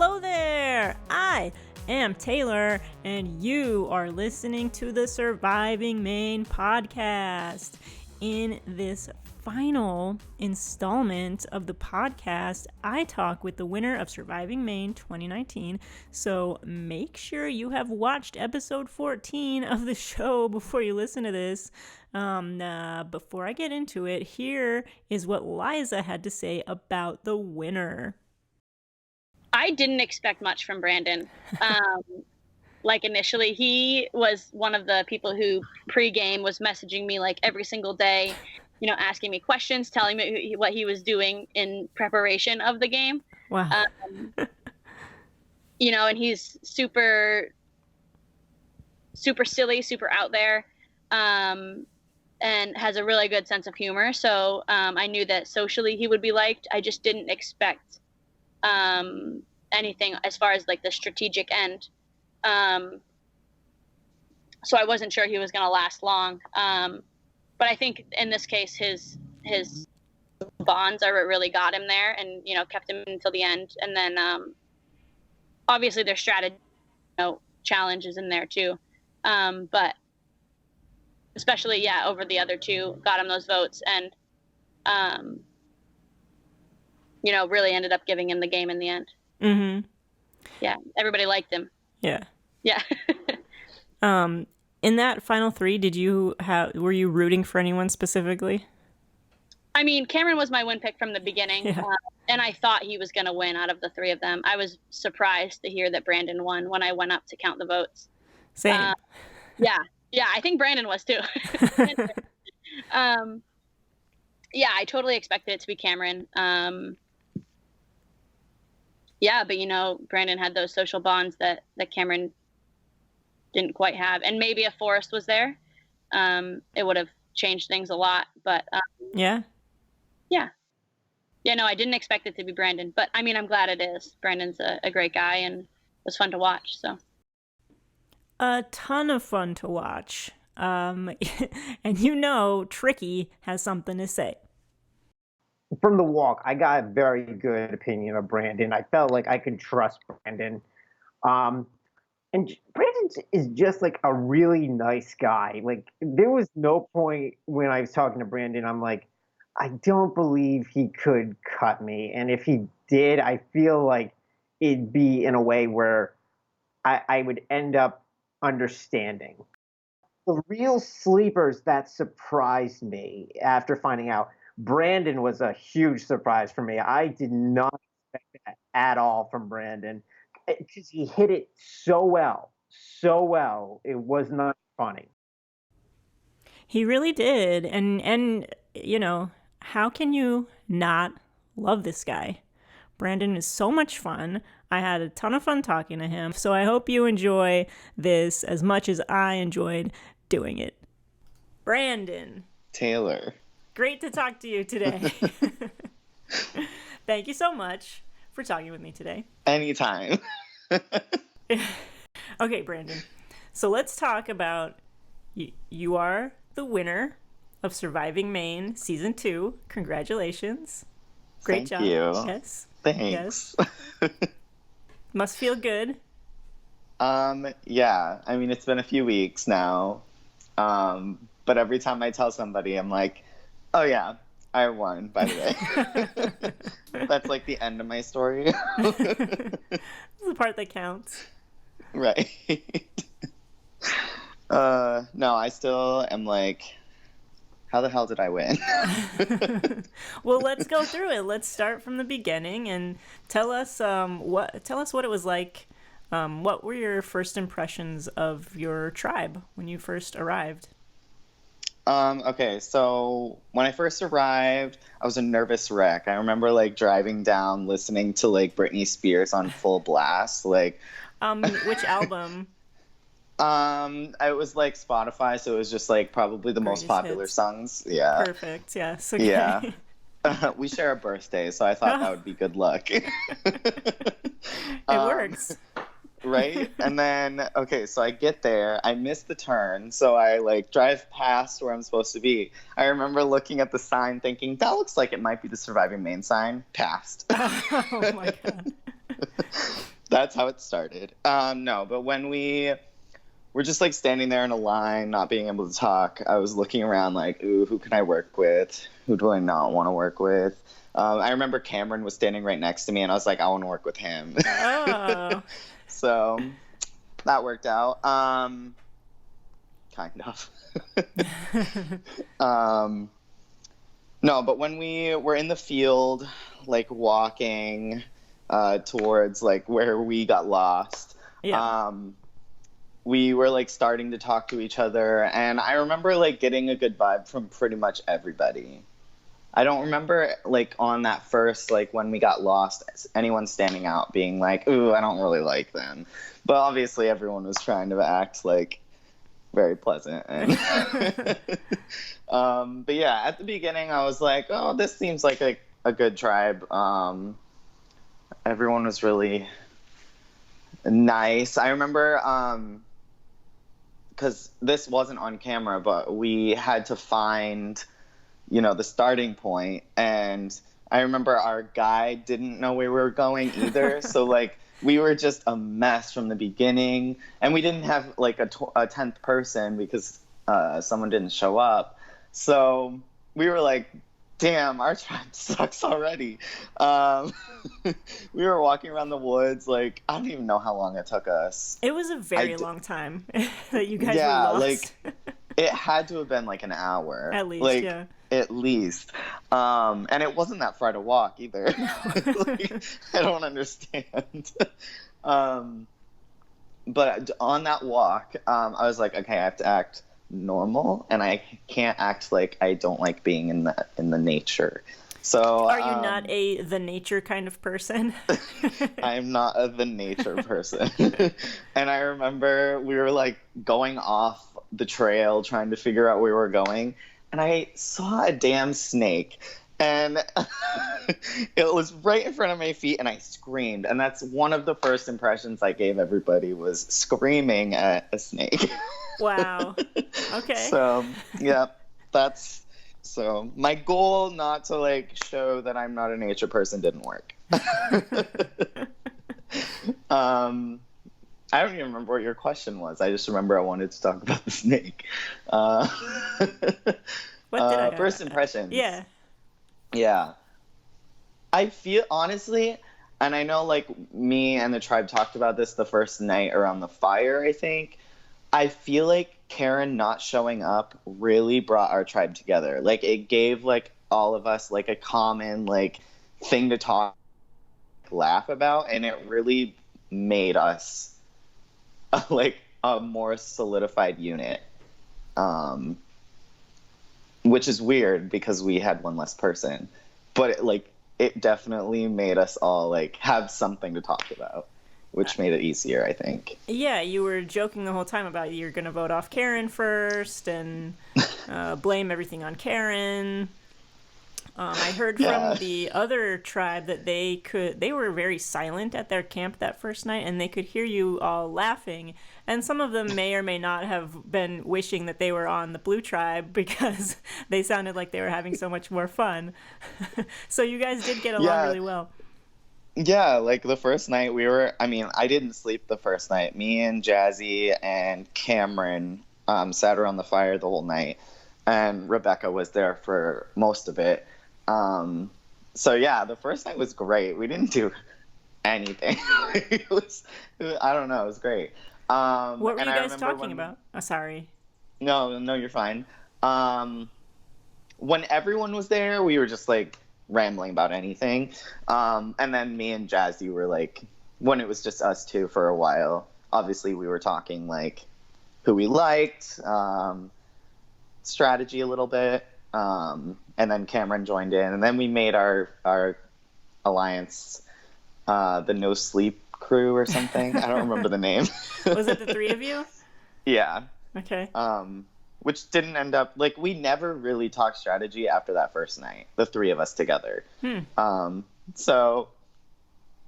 Hello there! I am Taylor, and you are listening to the Surviving Maine podcast. In this final installment of the podcast, I talk with the winner of Surviving Maine 2019, so make sure you have watched episode 14 of the show before you listen to this. Before I get into it, here is what Liza had to say about the winner. I didn't expect much from Brandon. Initially, he was one of the people who pre-game was messaging me like every single day, asking me questions, telling me what he was doing in preparation of the game. Wow. And he's super, super silly, super out there, and has a really good sense of humor. So I knew that socially he would be liked. I just didn't expect anything as far as like the strategic end. So I wasn't sure he was going to last long. But I think in this case, his bonds are what really got him there and, kept him until the end. And then obviously their strategy, challenges in there too. But especially, over the other two got him those votes and, really ended up giving him the game in the end. Mm-hmm. Yeah, everybody liked him. Yeah. Yeah. In that final three, were you rooting for anyone specifically? I mean, Cameron was my win pick from the beginning, and I thought he was going to win out of the three of them. I was surprised to hear that Brandon won when I went up to count the votes. Same. Yeah, I think Brandon was too. I totally expected it to be Cameron. But Brandon had those social bonds that Cameron didn't quite have, and maybe if Forrest was there, it would have changed things a lot. But I didn't expect it to be Brandon, but I mean, I'm glad it is. Brandon's a great guy, and it was fun to watch. So a ton of fun to watch. And Tricky has something to say. From the walk, I got a very good opinion of Brandon. I felt like I could trust Brandon. And Brandon is just like a really nice guy. Like, there was no point when I was talking to Brandon, I'm like, I don't believe he could cut me. And if he did, I feel like it'd be in a way where I would end up understanding. The real sleepers that surprised me after finding out, Brandon was a huge surprise for me. I did not expect that at all from Brandon because he hit it so well. It was not funny. He really did. And how can you not love this guy? Brandon is so much fun. I had a ton of fun talking to him. So I hope you enjoy this as much as I enjoyed doing it. Brandon. Taylor. Great to talk to you today. Thank you so much for talking with me today. Anytime. Okay, Brandon. So let's talk about you are the winner of Surviving Maine Season 2. Congratulations. Great job. Thank you. Yes. Thanks. Yes. Must feel good. Yeah. I mean, it's been a few weeks now. But every time I tell somebody, I'm like, oh yeah, I won, by the way. That's like the end of my story. This is the part that counts. Right. No, I still am like, how the hell did I win? Well, let's go through it. Let's start from the beginning and tell us what it was like. What were your first impressions of your tribe when you first arrived? Okay, so when I first arrived, I was a nervous wreck. I remember like driving down, listening to like Britney Spears on full blast. Like, which album? It was like Spotify, so it was just like probably the most popular songs. Yeah. Perfect. Yes. Okay. Yeah. We share a birthday, so I thought that would be good luck. It works. Right? And then, okay, so I get there. I miss the turn, so I, like, drive past where I'm supposed to be. I remember looking at the sign thinking, that looks like it might be the Surviving Maine sign. Passed. Oh, my God. That's how it started. No, but when we were just like standing there in a line, not being able to talk, I was looking around like, ooh, who can I work with? Who do I not want to work with? I remember Cameron was standing right next to me, and I was like, I want to work with him. Oh. So that worked out. Kind of. No, but when we were in the field, like walking towards like where we got lost, Yeah. we were like starting to talk to each other, and I remember like getting a good vibe from pretty much everybody. I don't remember like on that first, like when we got lost, anyone standing out being like, ooh, I don't really like them. But obviously everyone was trying to act like very pleasant. And but yeah, at the beginning I was like, oh, this seems like a good tribe. Everyone was really nice. I remember, because this wasn't on camera, but we had to find, the starting point. And I remember our guide didn't know where we were going either. So like we were just a mess from the beginning, and we didn't have like a 10th person because someone didn't show up. So we were like, damn, our tribe sucks already. We were walking around the woods, like, I don't even know how long it took us. It was a very long time that you guys were lost. Like, it had to have been like an hour. At least, like, yeah. At least. And it wasn't that far to walk either. Like, I don't understand. But on that walk, I was like, okay, I have to act normal, and I can't act like I don't like being in the nature. So are you not the nature kind of person? I'm not the nature person. And I remember we were like going off the trail trying to figure out where we were going, and I saw a damn snake, and it was right in front of my feet, and I screamed. And that's one of the first impressions I gave everybody, was screaming at a snake. Wow. Okay. So, yeah, so my goal not to like show that I'm not a nature person didn't work. I don't even remember what your question was. I just remember I wanted to talk about the snake. What did I first impressions. Yeah. Yeah. I feel, honestly, and I know like me and the tribe talked about this the first night around the fire, I think. I feel like Karen not showing up really brought our tribe together. Like, it gave like all of us like a common like thing to talk, laugh about, and it really made us like a more solidified unit. Which is weird because we had one less person, but it definitely made us all like have something to talk about, which made it easier, I think. Yeah, you were joking the whole time about you're going to vote off Karen first and blame everything on Karen. I heard from the other tribe that they were very silent at their camp that first night, and they could hear you all laughing. And some of them may or may not have been wishing that they were on the blue tribe because they sounded like they were having so much more fun. So you guys did get along really well. Yeah, like the first night I didn't sleep the first night. Me and Jazzy and Cameron sat around the fire the whole night, and Rebecca was there for most of it. So yeah, the first night was great. We didn't do anything. I don't know, it was great. What were you guys talking about? Oh, sorry. No, you're fine. When everyone was there, we were just like rambling about anything. And then me and Jazzy were like, when it was just us two for a while, obviously we were talking like who we liked, strategy a little bit. And then Cameron joined in, and then we made our alliance, the No Sleep Crew or something. I don't remember the name. Was it the three of you? Yeah. Okay. Which didn't end up, like, we never really talked strategy after that first night, the three of us together. So,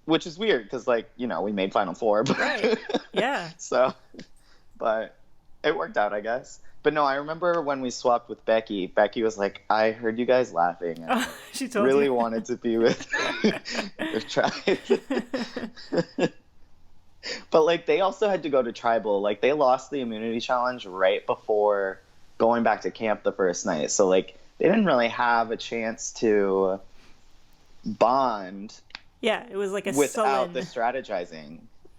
which is weird because, like, we made Final Four. But, right. Yeah. So, but it worked out, I guess. But no, I remember when we swapped with Becky. Becky was like, "I heard you guys laughing. And She told really you? wanted to be with Tribe." But like, they also had to go to Tribal. Like, they lost the immunity challenge right before going back to camp the first night. So like, they didn't really have a chance to bond. Yeah, it was like a without sullen... the strategizing.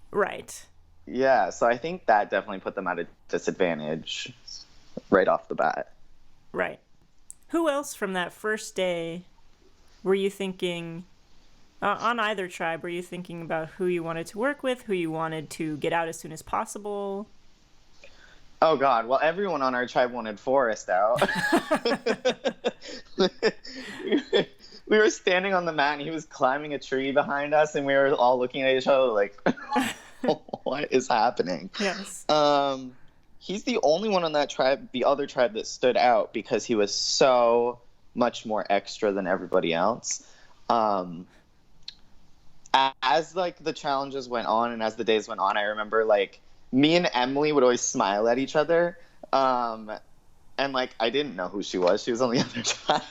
Right. Yeah, so I think that definitely put them at a disadvantage right off the bat. Right. Who else from that first day were you thinking, on either tribe, were you thinking about who you wanted to work with, who you wanted to get out as soon as possible? Oh, God. Well, everyone on our tribe wanted Forrest out. We were standing on the mat, and he was climbing a tree behind us, and we were all looking at each other like, what is happening? Yes. He's the only one on that tribe, the other tribe, that stood out because he was so much more extra than everybody else. As like the challenges went on and as the days went on, I remember like me and Emily would always smile at each other. And like, I didn't know who she was. She was on the other tribe.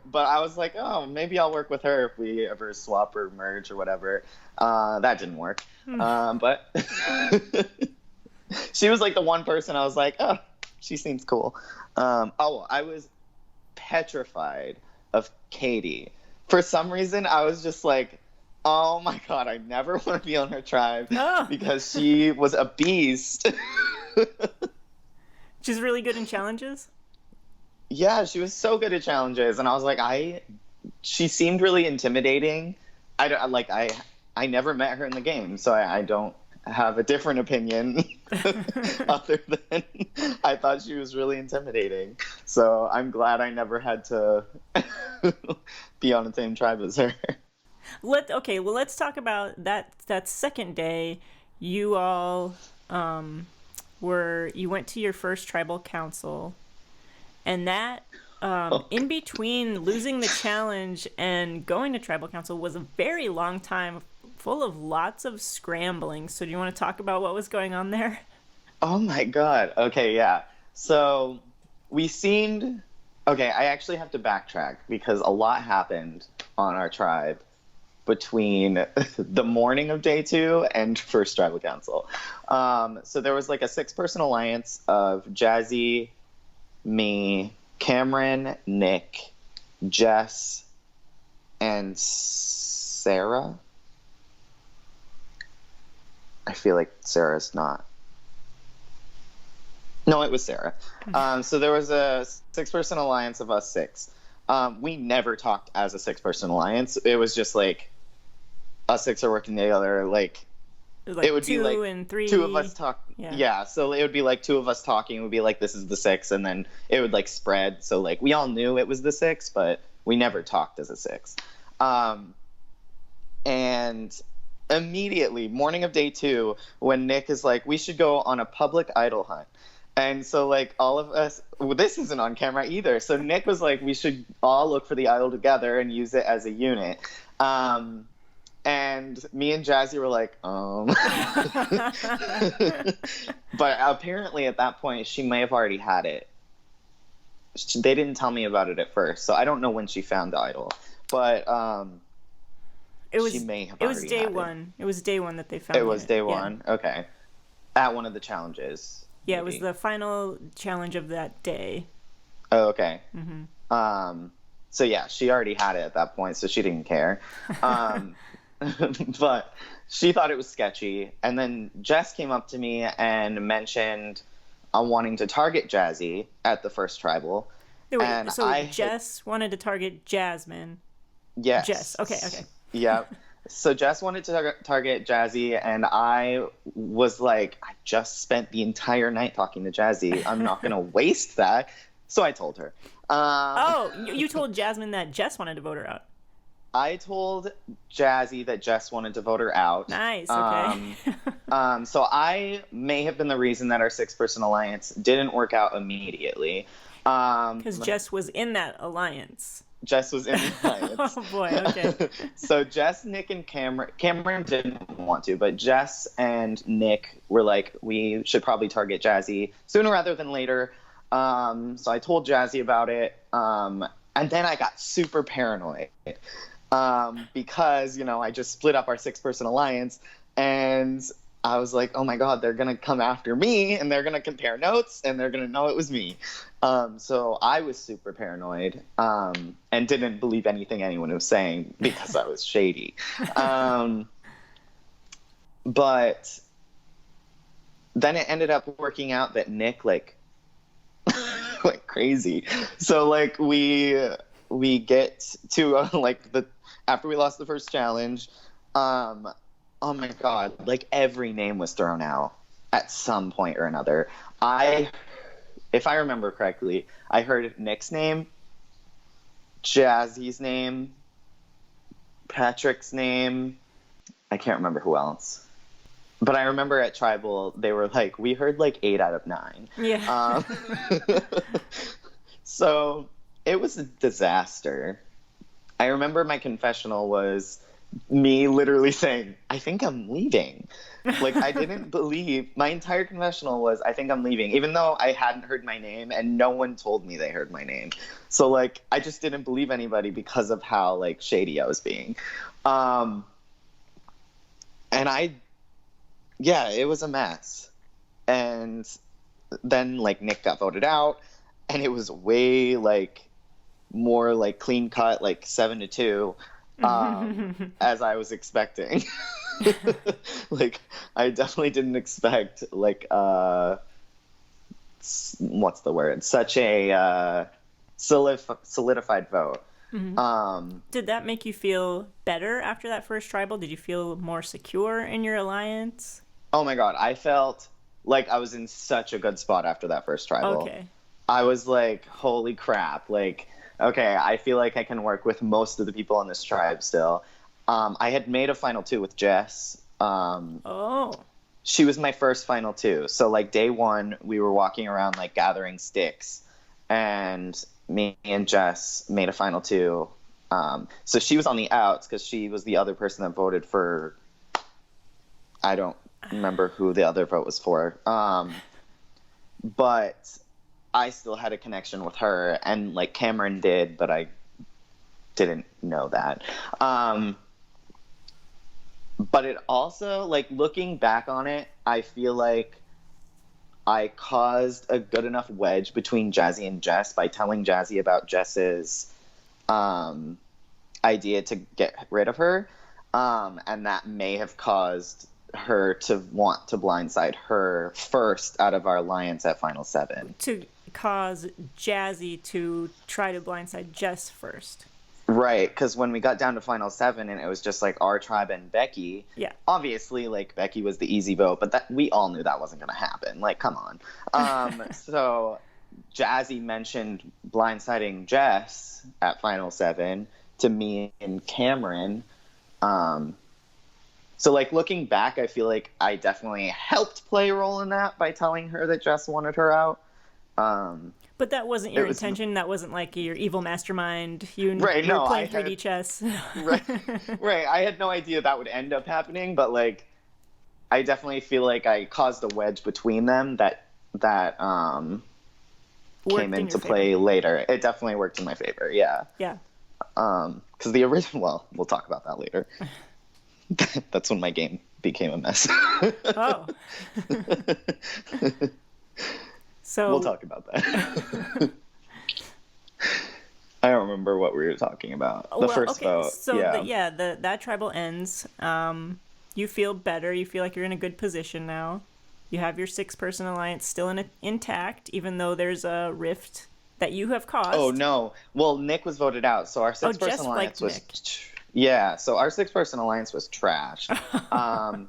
But I was like, oh, maybe I'll work with her if we ever swap or merge or whatever. That didn't work. But she was like the one person I was like, oh, she seems cool. I was petrified of Katie. For some reason, I was just like, oh my God, I never want to be on her tribe because she was a beast. She's really good in challenges? Yeah, she was so good at challenges. And I was like, she seemed really intimidating. I never met her in the game, so I don't have a different opinion other than I thought she was really intimidating. So I'm glad I never had to be on the same tribe as her. Let's talk about that second day. You all you went to your first tribal council, and that in between losing the challenge and going to tribal council was a very long time full of lots of scrambling. So do you want to talk about what was going on there? Oh my God. Okay, yeah. So I actually have to backtrack because a lot happened on our tribe between the morning of day 2 and first tribal council. So there was like a 6-person alliance of Jazzy, me, Cameron, Nick, Jess, and Sarah. I feel like Sarah's not. No, it was Sarah. So there was a 6-person alliance of us 6. We never talked as a 6-person alliance. It was just like us 6 are working together. Like it would be like 2 and 3. 2 of us talk. Yeah. So it would be like 2 of us talking. It would be like, this is the 6, and then it would like spread. So like we all knew it was the 6, but we never talked as a 6. And immediately, morning of day 2, when Nick is like, we should go on a public idol hunt. And so, like, all of us, this isn't on camera either. So Nick was like, we should all look for the idol together and use it as a unit. And me and Jazzy were like, But apparently at that point, she may have already had it. They didn't tell me about it at first. So I don't know when she found the idol. But she may have already had it. It was day 1. It was day 1 that they found it. It was day 1? Yeah. Okay. At one of the challenges. Yeah, maybe. It was the final challenge of that day. Oh, okay. Mm-hmm. So yeah, she already had it at that point, so she didn't care. But she thought it was sketchy. And then Jess came up to me and mentioned wanting to target Jazzy at the first tribal. Wait, so Jess wanted to target Jasmine. Yes. Jess. Okay. Yeah. So Jess wanted to target Jazzy, and I was like, I just spent the entire night talking to Jazzy. I'm not going to waste that. So I told her. You told Jasmine that Jess wanted to vote her out. I told Jazzy that Jess wanted to vote her out. Nice, okay. So I may have been the reason that our 6-person alliance didn't work out immediately. Because Jess was in that alliance. Jess was in the alliance. Oh boy, okay. So Jess, Nick, and Cameron didn't want to, but Jess and Nick were like, we should probably target Jazzy sooner rather than later. So I told Jazzy about it. And then I got super paranoid because, I just split up our 6-person alliance, and I was like, oh my God, they're going to come after me, and they're going to compare notes, and they're going to know it was me. So I was super paranoid and didn't believe anything anyone was saying because I was shady. But then it ended up working out that Nick, went crazy. So, we get to, after we lost the first challenge, oh my God, every name was thrown out at some point or another. If I remember correctly, I heard Nick's name, Jazzy's name, Patrick's name. I can't remember who else. But I remember at Tribal, they were like, we heard 8 out of 9. Yeah. So it was a disaster. I remember my confessional was me literally saying, I think I'm leaving. I didn't believe, my entire confessional was, I think I'm leaving, even though I hadn't heard my name and no one told me they heard my name. So, I just didn't believe anybody because of how, shady I was being. And it was a mess. And then, Nick got voted out, and it was way, more, clean cut, 7-2. As I was expecting. I definitely didn't expect what's the word? Such a solidified vote. Mm-hmm. Did that make you feel better after that first tribal? Did you feel more secure in your alliance? Oh my God, I felt like I was in such a good spot after that first tribal. Okay. I was like, holy crap, okay, I feel like I can work with most of the people in this tribe still. I had made a final 2 with Jess. She was my first final 2. So, day 1, we were walking around, gathering sticks. And me and Jess made a final 2. So she was on the outs because she was the other person that voted for... I don't remember who the other vote was for. But... I still had a connection with her, and Cameron did, but I didn't know that. But it also, looking back on it, I feel like I caused a good enough wedge between Jazzy and Jess by telling Jazzy about Jess's idea to get rid of her, and that may have caused her to want to blindside her first out of our alliance at Final 7. To cause Jazzy to try to blindside Jess first. Right, because when we got down to Final 7 and it was just our tribe and Becky, yeah, obviously Becky was the easy vote, but that we all knew that wasn't going to happen. Come on. So Jazzy mentioned blindsiding Jess at Final 7 to me and Cameron. So looking back, I feel like I definitely helped play a role in that by telling her that Jess wanted her out. But that wasn't your intention. That wasn't your evil mastermind. You were playing 3D chess. Right. I had no idea that would end up happening, but I definitely feel like I caused a wedge between them that came into play later. It definitely worked in my favor. Yeah. Yeah. Because the original. Well, we'll talk about that later. That's when my game became a mess. Oh. So we'll talk about that. I don't remember what we were talking about. The first vote. So that tribal ends. You feel better. You feel like you're in a good position now. You have your 6-person alliance still intact, even though there's a rift that you have caused. Oh no! Well, Nick was voted out, so our 6-person alliance was. Yeah, so our 6-person alliance was trash. At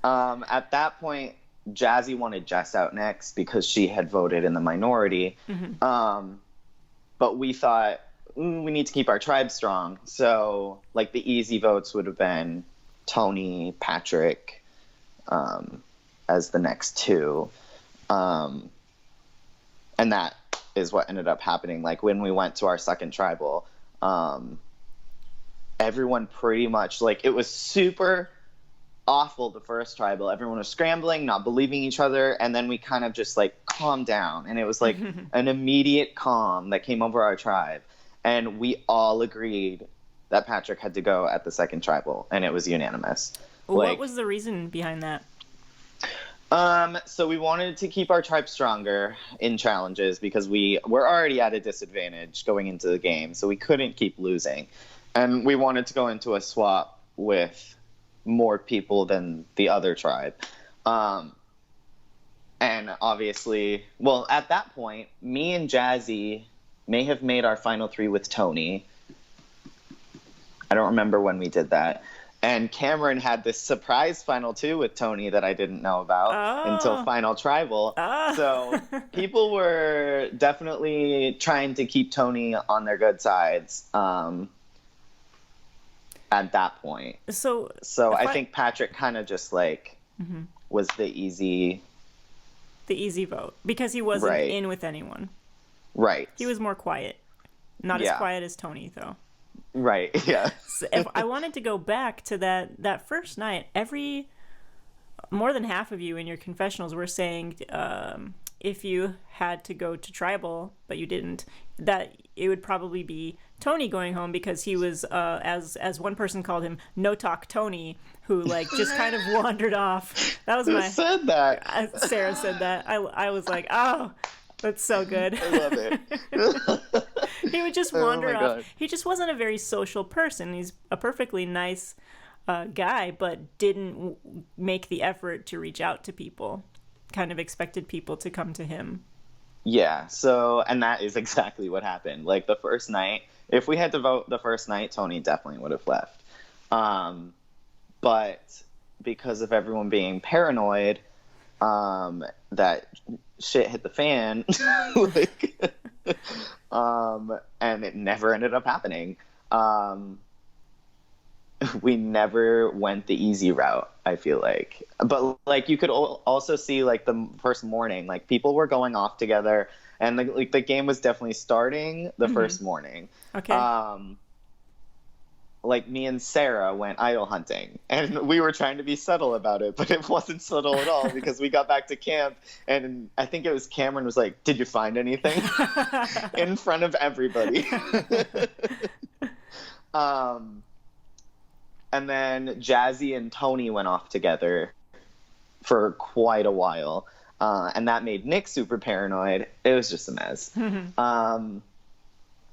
that point, Jazzy wanted Jess out next because she had voted in the minority. Mm-hmm. But we thought, we need to keep our tribe strong. So, the easy votes would have been Tony, Patrick, as the next 2. And that is what ended up happening. When we went to our second tribal, everyone pretty much, like, it was super awful the first tribal. Everyone was scrambling, not believing each other, and then we kind of just, like, calmed down, and it was like an immediate calm that came over our tribe, and we all agreed that Patrick had to go at the second tribal, and it was unanimous. What was the reason behind that? So we wanted to keep our tribe stronger in challenges because we were already at a disadvantage going into the game, so we couldn't keep losing. And we wanted to go into a swap with more people than the other tribe. And obviously, well, at that point, me and Jazzy may have made our final 3 with Tony. I don't remember when we did that. And Cameron had this surprise final 2 with Tony that I didn't know about until final tribal. So people were definitely trying to keep Tony on their good sides at that point. So I think Patrick kind of just like was the easy vote because he wasn't in with anyone. Right. He was more quiet. Not as quiet as Tony, though. Right, yeah. So if I wanted to go back to that first night, more than half of you in your confessionals were saying if you had to go to tribal, but you didn't, that it would probably be Tony going home because he was, as one person called him, no talk Tony, who like just kind of wandered off. That was Who said that? Sarah said that. I was like, oh, that's so good. I love it. He would just wander off. God. He just wasn't a very social person. He's a perfectly nice guy, but didn't make the effort to reach out to people. Kind of expected people to come to him. Yeah, and that is exactly what happened. Like, the first night, if we had to vote the first night, Tony definitely would have left. But because of everyone being paranoid, that shit hit the fan, and it never ended up happening. We never went the easy route, I feel like. But, like, you could also see, like, the first morning, like, people were going off together, and, the game was definitely starting the first morning. Okay. Like, me and Sarah went idol hunting, and we were trying to be subtle about it, but it wasn't subtle at all because we got back to camp, and I think it was Cameron was like, "Did you find anything?" in front of everybody. And then Jazzy and Tony went off together for quite a while, and that made Nick super paranoid. It was just a mess.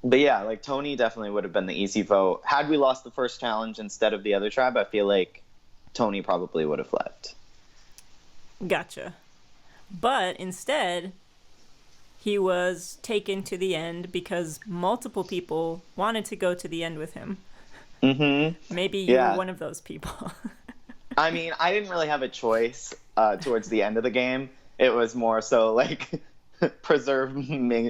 But yeah, like, Tony definitely would have been the easy vote. Had we lost the first challenge instead of the other tribe, I feel like Tony probably would have left. Gotcha. But instead, he was taken to the end because multiple people wanted to go to the end with him. Mm-hmm. Maybe you were one of those people. I mean, I didn't really have a choice towards the end of the game. It was more so, like, preserve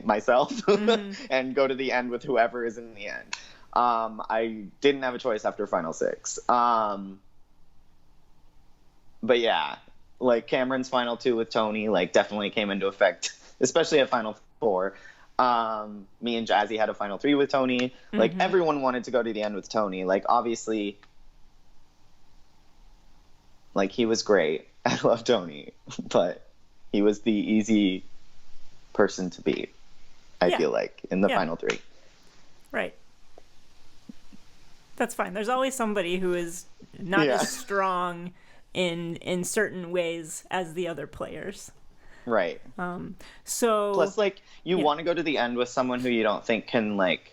myself and go to the end with whoever is in the end. I didn't have a choice after Final 6. But yeah, like, Cameron's Final 2 with Tony, like, definitely came into effect, especially at Final 4. Me and Jazzy had a Final 3 with Tony. Like, everyone wanted to go to the end with Tony. Like, obviously, like, he was great. I love Tony, but he was the easy person to beat, I feel like, in the final 3. Right. That's fine. There's always somebody who is not as strong in certain ways as the other players. Right. So plus, like, you want to go to the end with someone who you don't think can, like,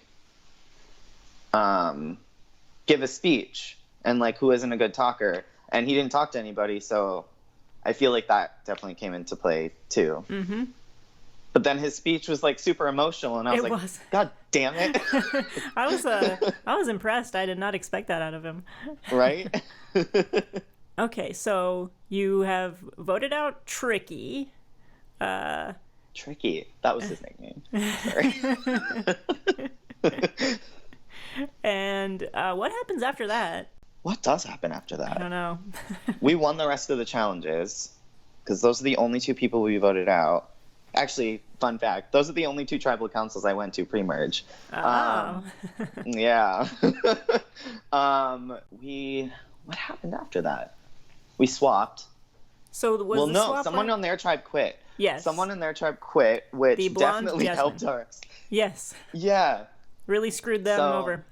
give a speech and, like, who isn't a good talker, and he didn't talk to anybody, so I feel like that definitely came into play too. Mm-hmm. But then his speech was, like, super emotional, and I was God damn it. I was impressed. I did not expect that out of him. Right? Okay, so you have voted out Tricky. Tricky. That was his nickname. Sorry. And what happens after that? What does happen after that? I don't know. We won the rest of the challenges, because those are the only 2 people we voted out. actually, fun fact, those are the only 2 tribal councils I went to pre-merge. Oh. Yeah. What happened after that? We swapped. So was the no, swap someone on their tribe quit. Yes. Someone in their tribe quit, which The blonde definitely Jasmine. helped ours. Yes. Yeah. Really screwed them over.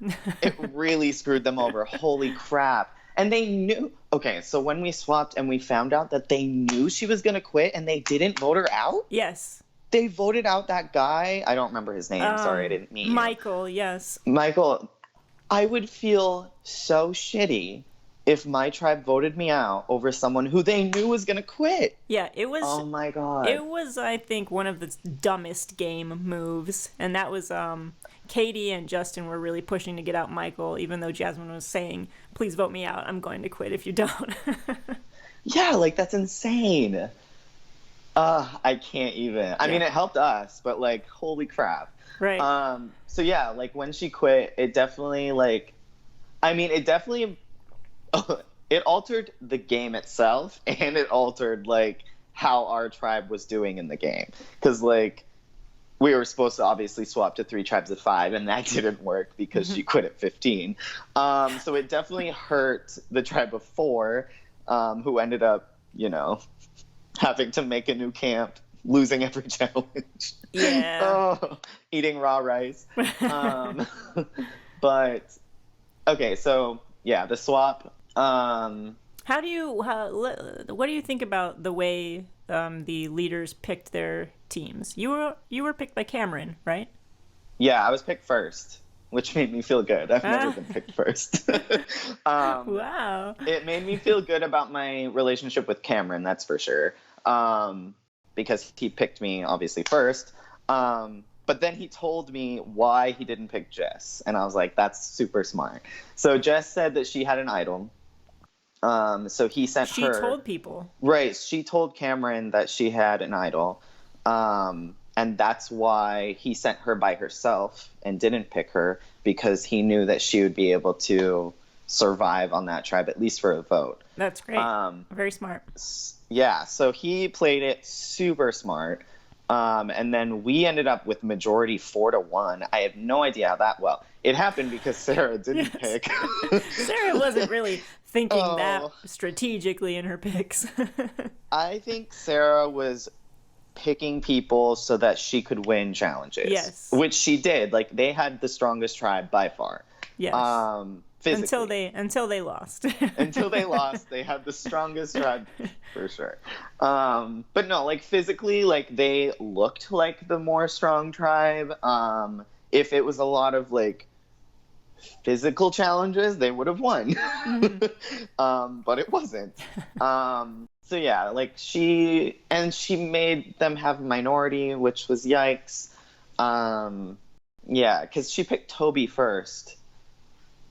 It really screwed them over. Holy crap. And they knew. Okay, so when we swapped and we found out that they knew she was going to quit and they didn't vote her out? Yes. They voted out that guy. I don't remember his name. Sorry, I didn't meet Michael, yes. Michael, I would feel so shitty if my tribe voted me out over someone who they knew was going to quit. Yeah, it was... Oh, my God. It was, I think, one of the dumbest game moves. And that was... Katie and Justin were really pushing to get out Michael, even though Jasmine was saying, please vote me out. I'm going to quit if you don't. Yeah, like, that's insane. I can't even. I mean, it helped us, but, like, holy crap. Right. So, yeah, like, when she quit, it definitely, like... I mean, it definitely... it altered the game itself, and it altered, like, how our tribe was doing in the game. Because, like... we were supposed to obviously swap to 3 tribes of 5, and that didn't work because she quit at 15. So it definitely hurt the tribe of 4, who ended up, you know, having to make a new camp, losing every challenge. Yeah. Eating raw rice. But, okay, so, yeah, the swap. What do you think about the way the leaders picked their teams? You were picked by Cameron, right? Yeah, I was picked first, which made me feel good. I've never been picked first. Wow. It made me feel good about my relationship with Cameron, that's for sure. Because he picked me, obviously, first. But then he told me why he didn't pick Jess. And I was like, that's super smart. So Jess said that she had an idol. So he sent her... She told people. Right. She told Cameron that she had an idol. And that's why he sent her by herself and didn't pick her, because he knew that she would be able to survive on that tribe, at least for a vote. That's great. Very smart. Yeah. So he played it super smart. And then we ended up with majority 4-1. I have no idea how that... Well, it happened because Sarah didn't pick. Sarah wasn't really thinking that strategically in her picks. I think Sarah was picking people so that she could win challenges. Yes. Which she did. Like, they had the strongest tribe by far. Yes. Physically. Until they lost. Until they lost, they had the strongest tribe for sure. But no, like, physically, like, they looked like the more strong tribe. If it was a lot of, like, physical challenges, they would have won. Mm-hmm. But it wasn't. So yeah, like, she made them have a minority, which was yikes. Yeah, because she picked Toby first,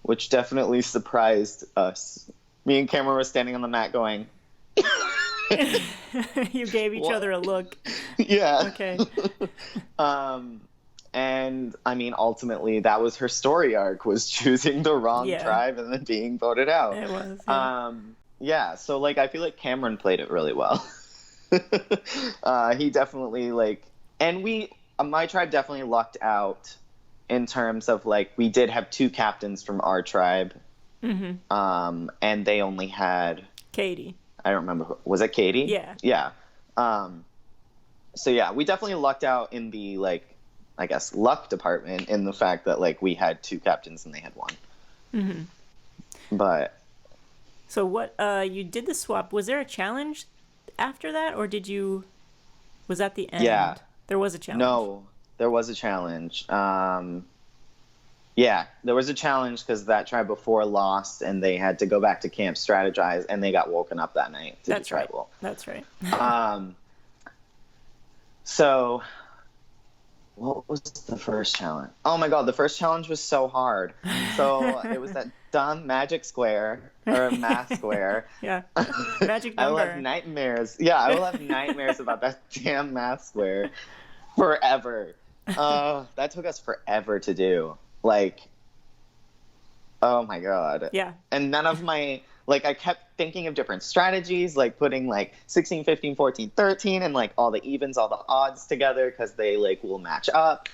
which definitely surprised us. Me and Cameron were standing on the mat going... You gave each other a look. Yeah. Okay. And, I mean, ultimately, that was her story arc, was choosing the wrong tribe and then being voted out. It was, yeah, so, like, I feel like Cameron played it really well. He definitely, like... And my tribe definitely lucked out in terms of, like, we did have 2 captains from our tribe. Mm-hmm. And they only had... Katie. I don't remember. Was it Katie? Yeah. Yeah. So, yeah, we definitely lucked out in the, like, I guess, luck department, in the fact that, like, we had 2 captains and they had 1. Mm-hmm. But... So what, you did the swap. Was there a challenge after that, or was that the end? Yeah. There was a challenge. No, there was a challenge. Yeah, there was a challenge because that tribe before lost and they had to go back to camp, strategize, and they got woken up that night to do tribal. That's right. So, what was the first challenge? Oh my god, the first challenge was so hard. So, it was that dumb magic square, or math square. Yeah, magic number. I will have nightmares. Yeah, I will have nightmares about that damn math square forever. That took us forever to do. Like, oh my god. Yeah. And none of my Like, I kept thinking of different strategies, like putting like 16, 15, 14, 13, and like all the evens, all the odds together, because they like will match up.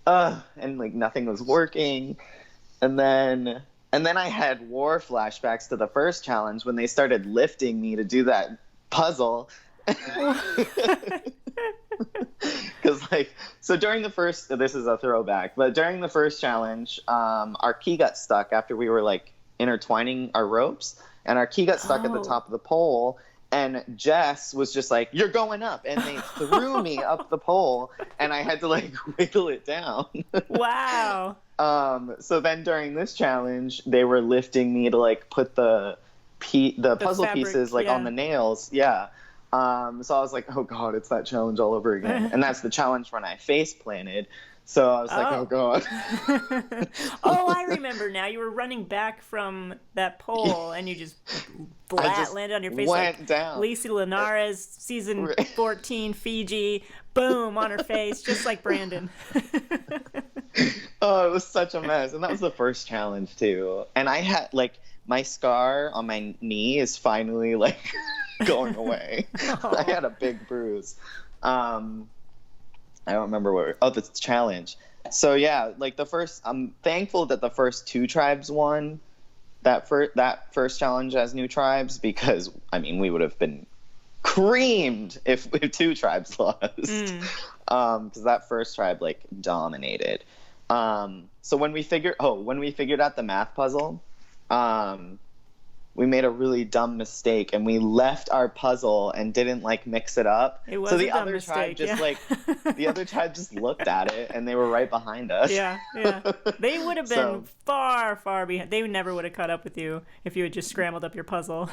And like nothing was working. And then I had war flashbacks to the first challenge when they started lifting me to do that puzzle. Because like, so during the first, this is a throwback, but during the first challenge, our key got stuck after we were like intertwining our ropes, and our key got stuck at the top of the pole, and Jess was just like, "You're going up," and they threw me up the pole, and I had to like wiggle it down. Wow. So then during this challenge, they were lifting me to like put the puzzle fabric, pieces like on the nails. Yeah. So I was like, oh God, it's that challenge all over again. And that's the challenge when I face planted. So I was like, oh God. Oh, I remember now. You were running back from that pole and you just landed on your face. Went like down. Lisa Linares, season 14, Fiji. Boom, on her face, just like Brandon. Oh, it was such a mess. And that was the first challenge too. And I had like, my scar on my knee is finally like going away. I had a big bruise. I don't remember where. Oh, the challenge. So yeah, like I'm thankful that the first two tribes won that first challenge as new tribes, because I mean we would have been creamed if two tribes lost. Because that first tribe like dominated. So when we figured out the math puzzle, we made a really dumb mistake, and we left our puzzle and didn't like mix it up. It was so a the dumb other mistake, tribe just like the other tribe just looked at it, and they were right behind us. Yeah. They would have been far, far behind. They never would have caught up with you if you had just scrambled up your puzzle.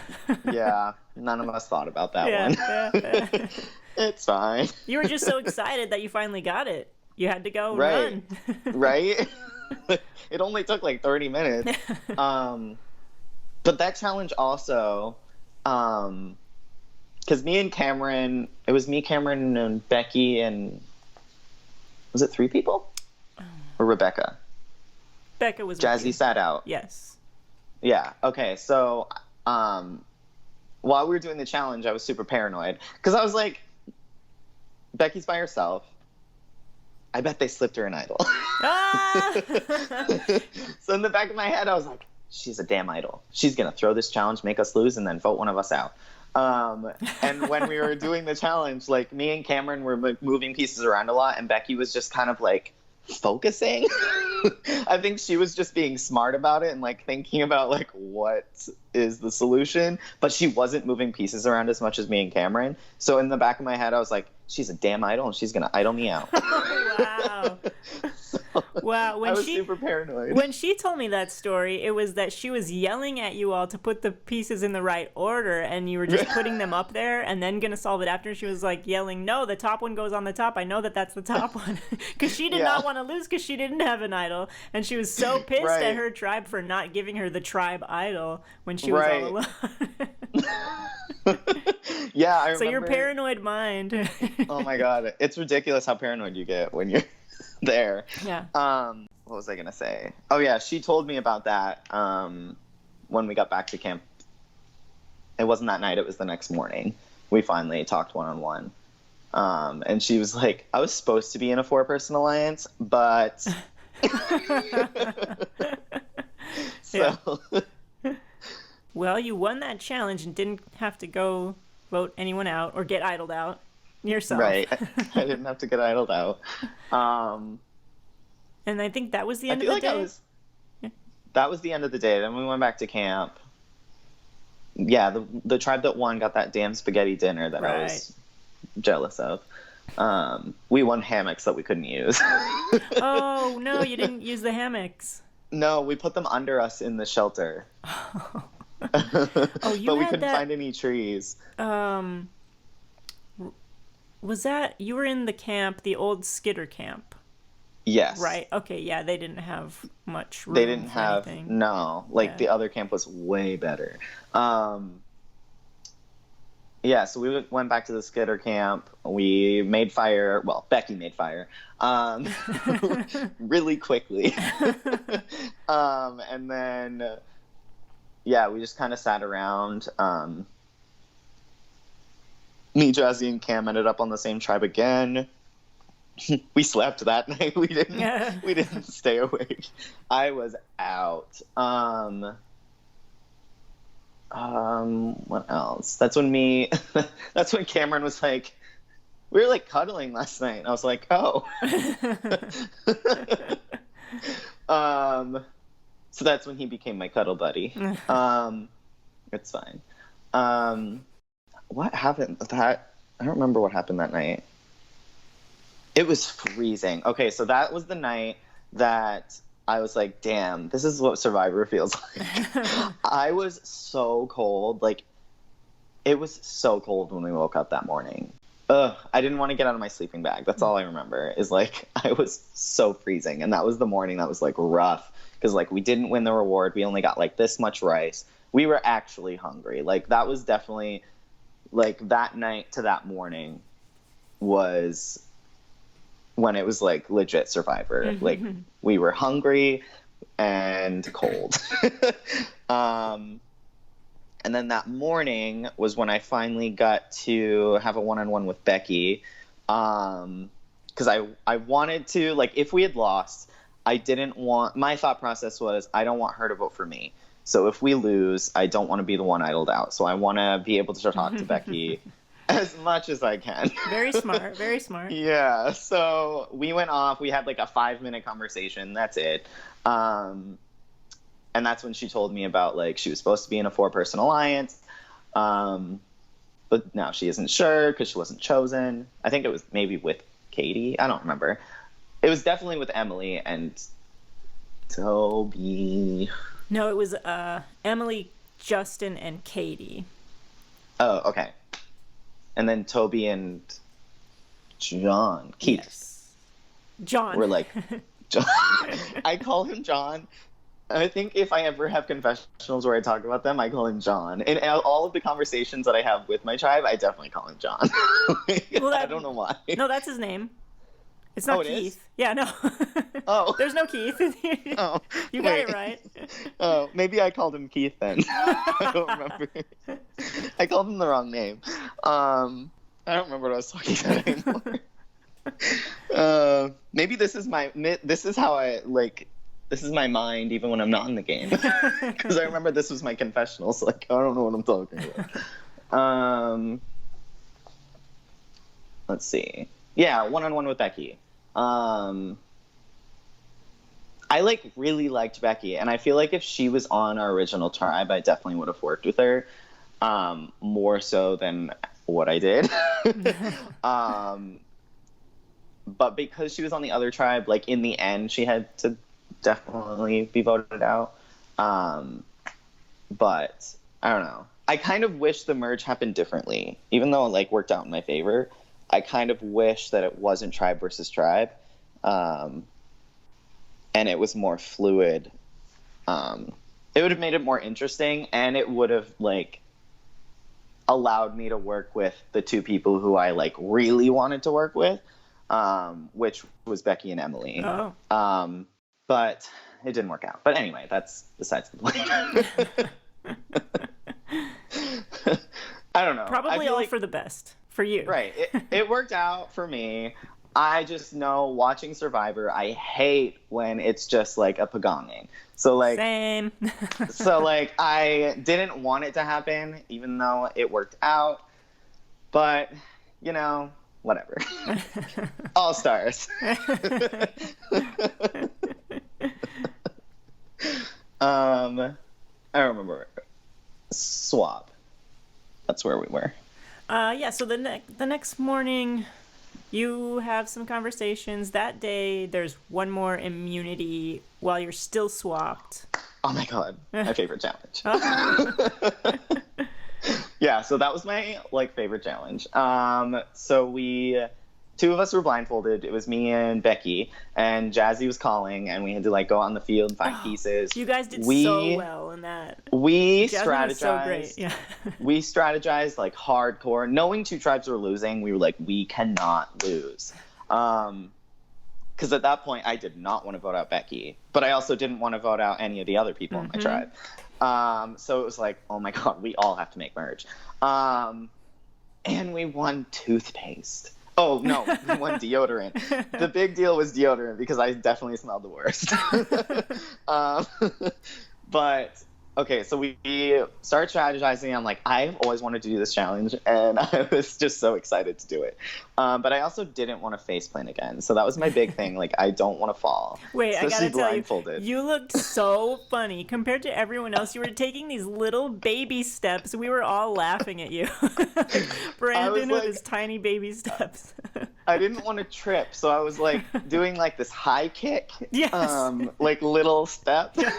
Yeah, none of us thought about that one. Yeah. It's fine. You were just so excited that you finally got it. You had to go run. Right? It only took like 30 minutes. But that challenge also, because it was me, Cameron, and Becky, and was it 3 people? Or Rebecca? Becca was Jazzy sat out. Yes. Yeah, okay, so while we were doing the challenge, I was super paranoid, because I was like, Becky's by herself. I bet they slipped her an idol. So in the back of my head, I was like, she's a damn idol. She's going to throw this challenge, make us lose, and then vote one of us out. And when we were doing the challenge, like me and Cameron were moving pieces around a lot, and Becky was just kind of like focusing. I think she was just being smart about it and like thinking about like what is the solution, but she wasn't moving pieces around as much as me and Cameron. So in the back of my head, I was like, she's a damn idol, and she's going to idol me out. Wow. Wow. I was super paranoid. When she told me that story, it was that she was yelling at you all to put the pieces in the right order, and you were just putting them up there and then going to solve it after. She was like yelling, no, the top one goes on the top. I know that that's the top one. Because she did not want to lose because she didn't have an idol. And she was so pissed at her tribe for not giving her the tribe idol when she was all alone. Yeah, I remember. So your paranoid mind. Oh my God. It's ridiculous how paranoid you get when you're there. Yeah. What was I gonna say? Oh yeah, she told me about that when we got back to camp. It wasn't that night, it was the next morning. We finally talked one-on-one. And she was like, I was supposed to be in a 4-person alliance, but so Well, you won that challenge and didn't have to go vote anyone out or get idled out yourself. Right. I didn't have to get idled out. And I think that was the end of the day. That was the end of the day. Then we went back to camp. Yeah, the tribe that won got that damn spaghetti dinner that I was jealous of. We won hammocks that we couldn't use. Oh, no, you didn't use the hammocks. No, we put them under us in the shelter. Oh, but we couldn't find any trees. Was that, you were in the camp, the old Skidder camp? Yes. Right. Okay. Yeah. They didn't have much room. They didn't for have, anything. no, like the other camp was way better. Yeah. So we went back to the Skidder camp. We made fire. Well, Becky made fire, really quickly. And then yeah, we just kind of sat around. Me, Jazzy, and Cam ended up on the same tribe again. We slept that night. We didn't stay awake. I was out. What else? That's when Cameron was like, we were like cuddling last night. And I was like, oh. So that's when he became my cuddle buddy. It's fine. What happened? I don't remember what happened that night. It was freezing. Okay, so that was the night that I was like, damn, this is what Survivor feels like. I was so cold. Like, it was so cold when we woke up that morning. I didn't want to get out of my sleeping bag. That's all I remember, is like, I was so freezing. And that was the morning that was like rough, because like we didn't win the reward. We only got like this much rice. We were actually hungry. Like, that was definitely, like, that night to that morning was when it was like legit Survivor. Like, we were hungry and cold. And then that morning was when I finally got to have a one-on-one with Becky. Because I wanted to, like, if we had lost, my thought process was, I don't want her to vote for me. So if we lose, I don't want to be the one idled out. So I want to be able to talk to Becky as much as I can. Very smart. Very smart. Yeah. So we went off. We had like a 5-minute conversation. That's it. And that's when she told me about, like, she was supposed to be in a 4-person alliance. But now she isn't sure because she wasn't chosen. I think it was maybe with Katie. I don't remember. It was definitely with Emily and Toby. No, it was Emily, Justin, and Katie. Oh, okay. And then Toby and John. Keith. Yes. John. We're like, John. I call him John. I think if I ever have confessionals where I talk about them, I call him John. In all of the conversations that I have with my tribe, I definitely call him John. Well, I don't know why. No, that's his name. It's not Keith. Is? Yeah, no. Oh. There's no Keith. Oh. You got it right. Oh, maybe I called him Keith then. I don't remember. I called him the wrong name. I don't remember what I was talking about anymore. Maybe this is how I, like, this is my mind even when I'm not in the game. Because I remember this was my confessionals. Like, I don't know what I'm talking about. Let's see. Yeah, one-on-one with Becky. I like really liked Becky, and I feel like if she was on our original tribe, I definitely would have worked with her, more so than what I did. But because she was on the other tribe, like, in the end, she had to definitely be voted out. But I don't know. I kind of wish the merge happened differently, even though it, like, worked out in my favor. I kind of wish that it wasn't tribe versus tribe, and it was more fluid. It would have made it more interesting, and it would have, like, allowed me to work with the two people who I, like, really wanted to work with, which was Becky and Emily. Oh. But it didn't work out. But anyway, that's besides the point. I don't know. Probably all for the best. For you. Right. It worked out for me. I just know, watching Survivor, I hate when it's just like a pagonging. So, like, same. So, like, I didn't want it to happen, even though it worked out. But, you know, whatever. All stars. I don't remember. Swap. That's where we were. Yeah, so the next morning, you have some conversations. That day, there's one more immunity while you're still swapped. Oh my god, my favorite challenge. Yeah, so that was my, like, favorite challenge. So two of us were blindfolded. It was me and Becky, and Jazzy was calling, and we had to, like, go out in the field and find pieces. You guys did so well in that. We Jazzy strategized. was so great. Yeah. We strategized, like, hardcore. Knowing two tribes were losing, we were like, we cannot lose. because at that point I did not want to vote out Becky, but I also didn't want to vote out any of the other people in my tribe. So it was like, oh my God, we all have to make merge. And we won toothpaste. Oh, no, we won deodorant. The big deal was deodorant because I definitely smelled the worst. But, okay, so we started strategizing. I'm like, I've always wanted to do this challenge, and I was just so excited to do it. But I also didn't want to faceplant again. So that was my big thing. Like, I don't want to fall. Wait, I gotta tell blindfolded. you looked so funny. Compared to everyone else, you were taking these little baby steps. We were all laughing at you. Brandon with his tiny baby steps. I didn't want to trip, so I was like doing like this high kick, yes. Like little steps. Yes.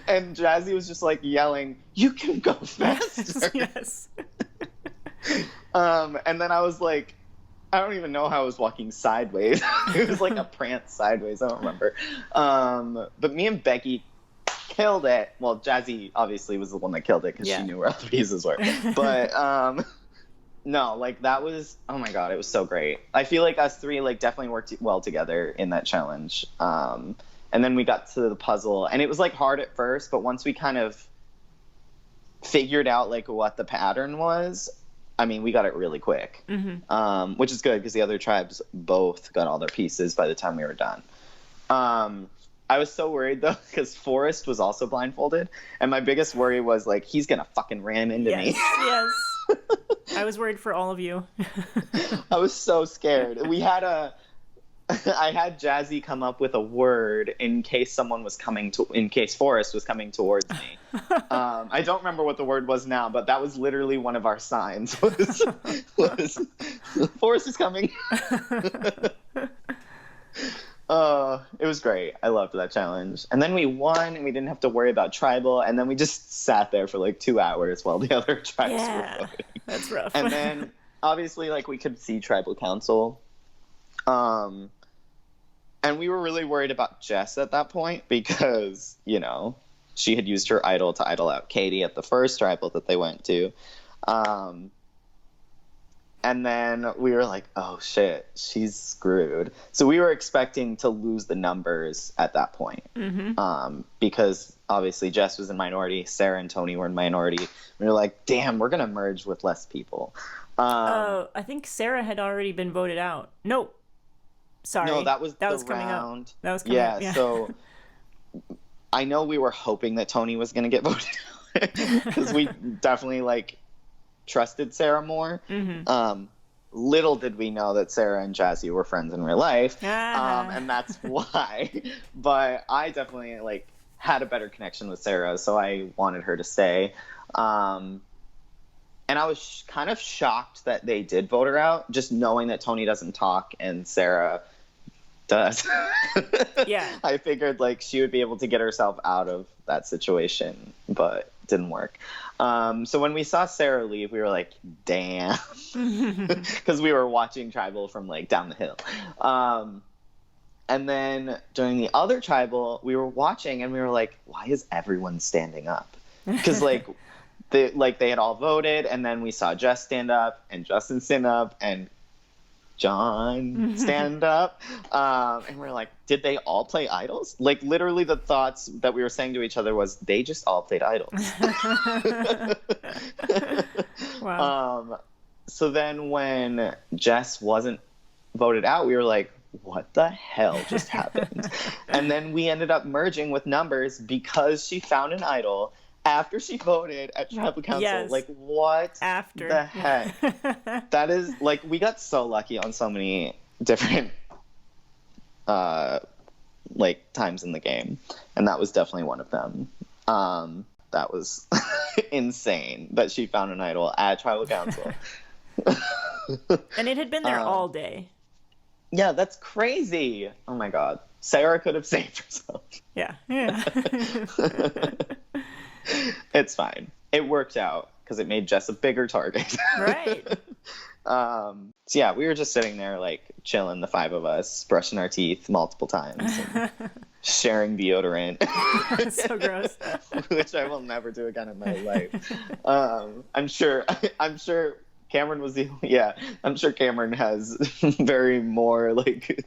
And Jazzy was just like yelling, "You can go faster!" Yes. And then I was like, I don't even know how I was walking sideways. It was like a prance sideways. I don't remember. But me and Becky killed it. Well, Jazzy obviously was the one that killed it because she knew where all the pieces were. But no, like that was, oh my God, it was so great. I feel like us three like definitely worked well together in that challenge. And then we got to the puzzle, and it was like hard at first, but once we kind of figured out like what the pattern was, I mean, we got it really quick, which is good because the other tribes both got all their pieces by the time we were done. I was so worried though because Forrest was also blindfolded, and my biggest worry was like he's gonna fucking ram into me. Yes. I was worried for all of you. I was so scared. I had Jazzy come up with a word in case in case Forrest was coming towards me. I don't remember what the word was now, but that was literally one of our signs. Was Forrest is coming. It was great. I loved that challenge. And then we won, and we didn't have to worry about tribal. And then we just sat there for like 2 hours while the other tribes were voting. That's rough. And then obviously, like we could see tribal council. And we were really worried about Jess at that point because, you know, she had used her idol to idol out Katie at the first tribal that they went to. And then we were like, oh shit, she's screwed. So we were expecting to lose the numbers at that point. Because obviously Jess was in minority, Sarah and Tony were in minority. We were like, damn, we're going to merge with less people. I think Sarah had already been voted out. Nope. Sorry. No, that was coming round. up. That was coming up. Yeah. So I know we were hoping that Tony was going to get voted out because we definitely like trusted Sarah more. Little did we know that Sarah and Jazzy were friends in real life, and that's why. But I definitely like had a better connection with Sarah, so I wanted her to stay. And I was kind of shocked that they did vote her out, just knowing that Tony doesn't talk and Sarah does. Yeah. I figured like she would be able to get herself out of that situation, but it didn't work. So when we saw Sarah leave, we were like, damn. Because we were watching Tribal from like down the hill. And then during the other Tribal, we were watching and we were like, why is everyone standing up? Because like... They had all voted, and then we saw Jess stand up, and Justin stand up, and John stand up. And we're like, did they all play idols? Like, literally the thoughts that we were saying to each other was, they just all played idols. Wow. So then when Jess wasn't voted out, we were like, what the hell just happened? And then we ended up merging with numbers because she found an idol after she voted at tribal council. Yes. Like, what after the heck? That is, like, we got so lucky on so many different, like, times in the game. And that was definitely one of them. That was insane that she found an idol at tribal council. And it had been there all day. Yeah, that's crazy. Oh, my God. Sarah could have saved herself. Yeah. It's fine. It worked out because it made Jess a bigger target. Right. So yeah, we were just sitting there like chilling, the five of us, brushing our teeth multiple times, and sharing deodorant. So gross. Which I will never do again in my life. I'm sure Cameron was I'm sure Cameron has very more like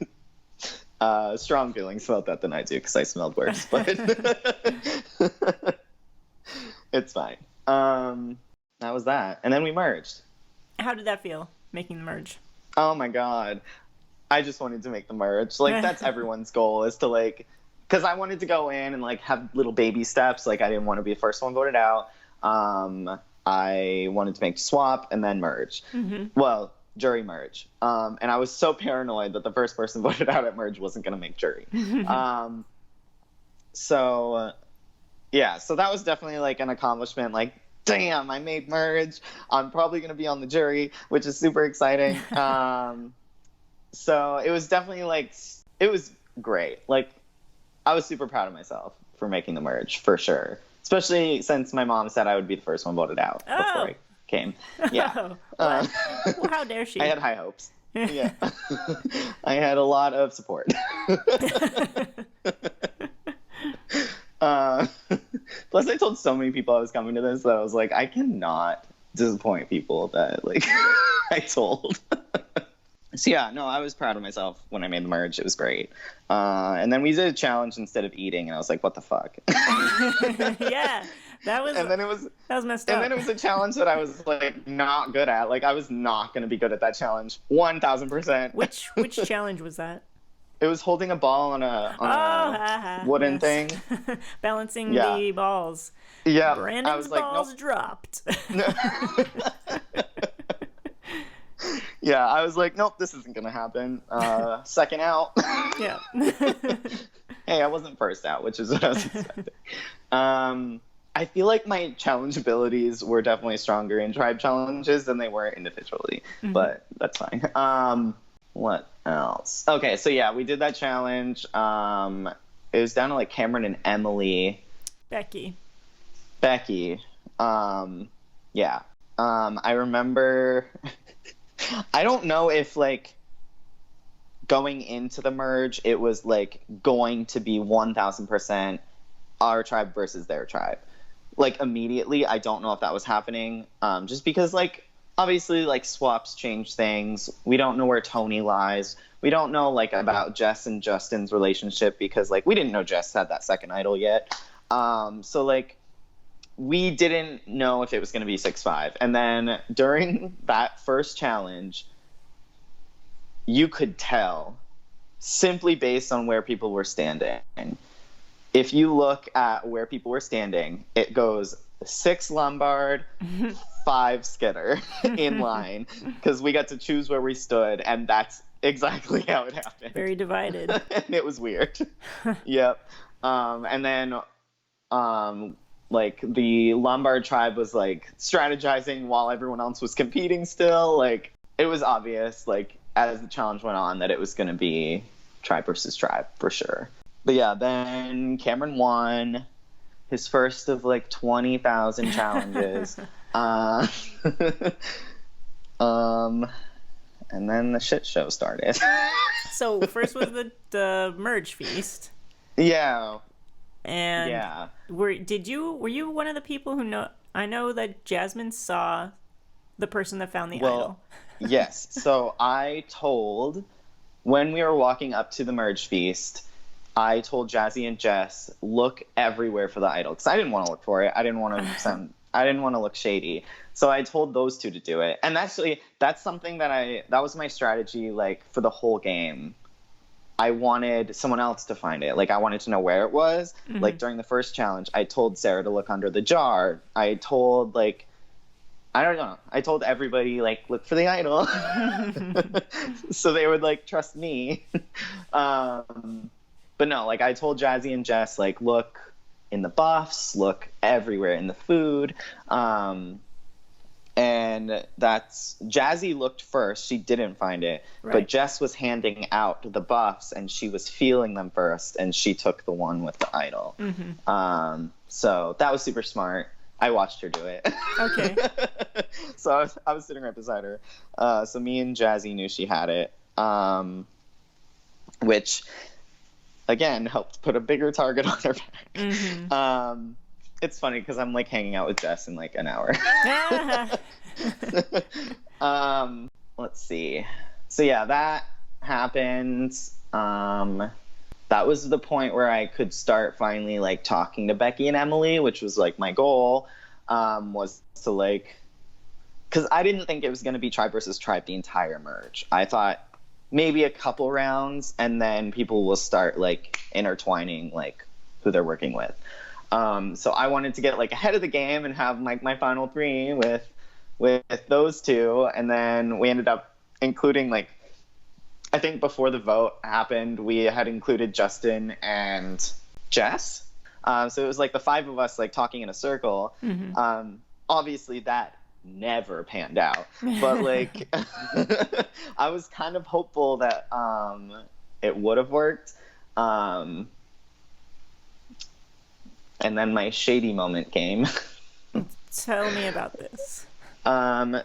Strong feelings about that than I do because I smelled worse, but it's fine. That was that. And then we merged. How did that feel, making the merge? Oh my God. I just wanted to make the merge. Like, that's everyone's goal, is to, like, because I wanted to go in and, like, have little baby steps. Like, I didn't want to be the first one voted out. I wanted to make swap and then merge. Mm-hmm. Well, jury merge. And I was so paranoid that the first person voted out at merge wasn't going to make jury. So that was definitely, like, an accomplishment. Like, damn, I made merge. I'm probably going to be on the jury, which is super exciting. So it was definitely, like, it was great. Like, I was super proud of myself for making the merge, for sure. Especially since my mom said I would be the first one voted out before I came. Yeah. Well, how dare she? I had high hopes. Yeah. I had a lot of support. Plus, I told so many people I was coming to this that I was like, I cannot disappoint people that, like, I told. So yeah, no, I was proud of myself when I made the merge. It was great. And then we did a challenge instead of eating, and I was like, what the fuck? Yeah, that was messed up. And then it was a challenge that I was, like, not good at. Like, I was not going to be good at that challenge. 1,000%. Which challenge was that? It was holding a ball on a wooden thing. Balancing the balls. Yeah. Brandon's I was like, balls nope. dropped. Yeah, I was like, nope, this isn't going to happen. Second out. Yeah. Hey, I wasn't first out, which is what I was expecting. I feel like my challenge abilities were definitely stronger in tribe challenges than they were individually, but that's fine. What else? Okay, so yeah, we did that challenge. It was down to, like, Cameron and Emily. Becky. Yeah. I remember... I don't know if, like, going into the merge, it was, like, going to be 1,000% our tribe versus their tribe. Like, immediately, I don't know if that was happening. Just because, like, obviously, like, swaps change things. We don't know where Tony lies. We don't know, like, about Jess and Justin's relationship because, like, we didn't know Jess had that second idol yet. So, like, we didn't know if it was going to be 6-5. And then during that first challenge, you could tell simply based on where people were standing. If you look at where people were standing, it goes 6 Lombard, 5 Skitter in line, because we got to choose where we stood, and that's exactly how it happened. Very divided. And it was weird. Yep. And then like, the Lombard tribe was, like, strategizing while everyone else was competing still. Like, it was obvious, like, as the challenge went on, that it was going to be tribe versus tribe, for sure. But yeah, then Cameron won his first of, like, 20,000 challenges. And then the shit show started. So first was the merge feast. Yeah. And yeah. Were you one of the people who know? I know that Jasmine saw the person that found the idol. Yes. So I told, when we were walking up to the merge feast, I told Jazzy and Jess, look everywhere for the idol, because I didn't want to look for it. I didn't want to look shady. So I told those two to do it. And actually, that's something that was my strategy, like, for the whole game. I wanted someone else to find it. Like, I wanted to know where it was. Mm-hmm. Like, during the first challenge, I told Sarah to look under the jar. I told, like, I don't know. I told everybody, like, look for the idol. So they would, like, trust me. But no, like, I told Jazzy and Jess, like, look in the buffs, look everywhere in the food. And that's, Jazzy looked first. She didn't find it. Right. But Jess was handing out the buffs, and she was feeling them first, and she took the one with the idol. Mm-hmm. So that was super smart. I watched her do it. Okay. So I was sitting right beside her. So me and Jazzy knew she had it, which, again, helped put a bigger target on her back. Mm-hmm. It's funny because I'm, like, hanging out with Jess in, like, an hour. Let's see. So yeah, that happened. That was the point where I could start finally like talking to Becky and Emily, which was like my goal, was to like, because I didn't think it was going to be tribe versus tribe the entire merge. I thought maybe a couple rounds and then people will start like intertwining like who they're working with. So I wanted to get like ahead of the game and have like my final three with those two, and then we ended up including like, I think before the vote happened, we had included Justin and Jess. So it was like the five of us like talking in a circle. Mm-hmm. Obviously that never panned out, but like I was kind of hopeful that it would have worked. And then my shady moment came. Tell me about this.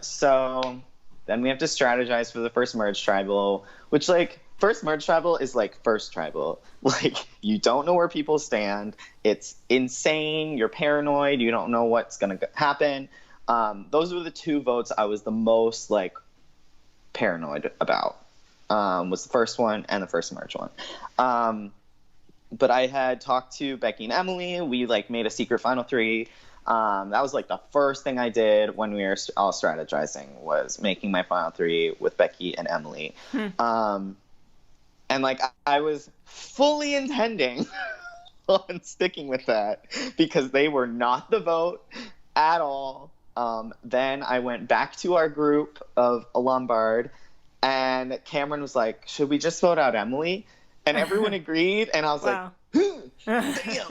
So then we have to strategize for the first merge tribal, which like first merge tribal is like first tribal. Like you don't know where people stand. It's insane. You're paranoid. You don't know what's going to happen. Those were the two votes I was the most like paranoid about, was the first one and the first merge one. But I had talked to Becky and Emily. We like made a secret final three. That was like the first thing I did when we were all strategizing, was making my final three with Becky and Emily. And like I was fully intending on sticking with that because they were not the vote at all. Then I went back to our group of a Lombard, and Cameron was like, should we just vote out Emily? And everyone agreed, and I was wow. like, damn.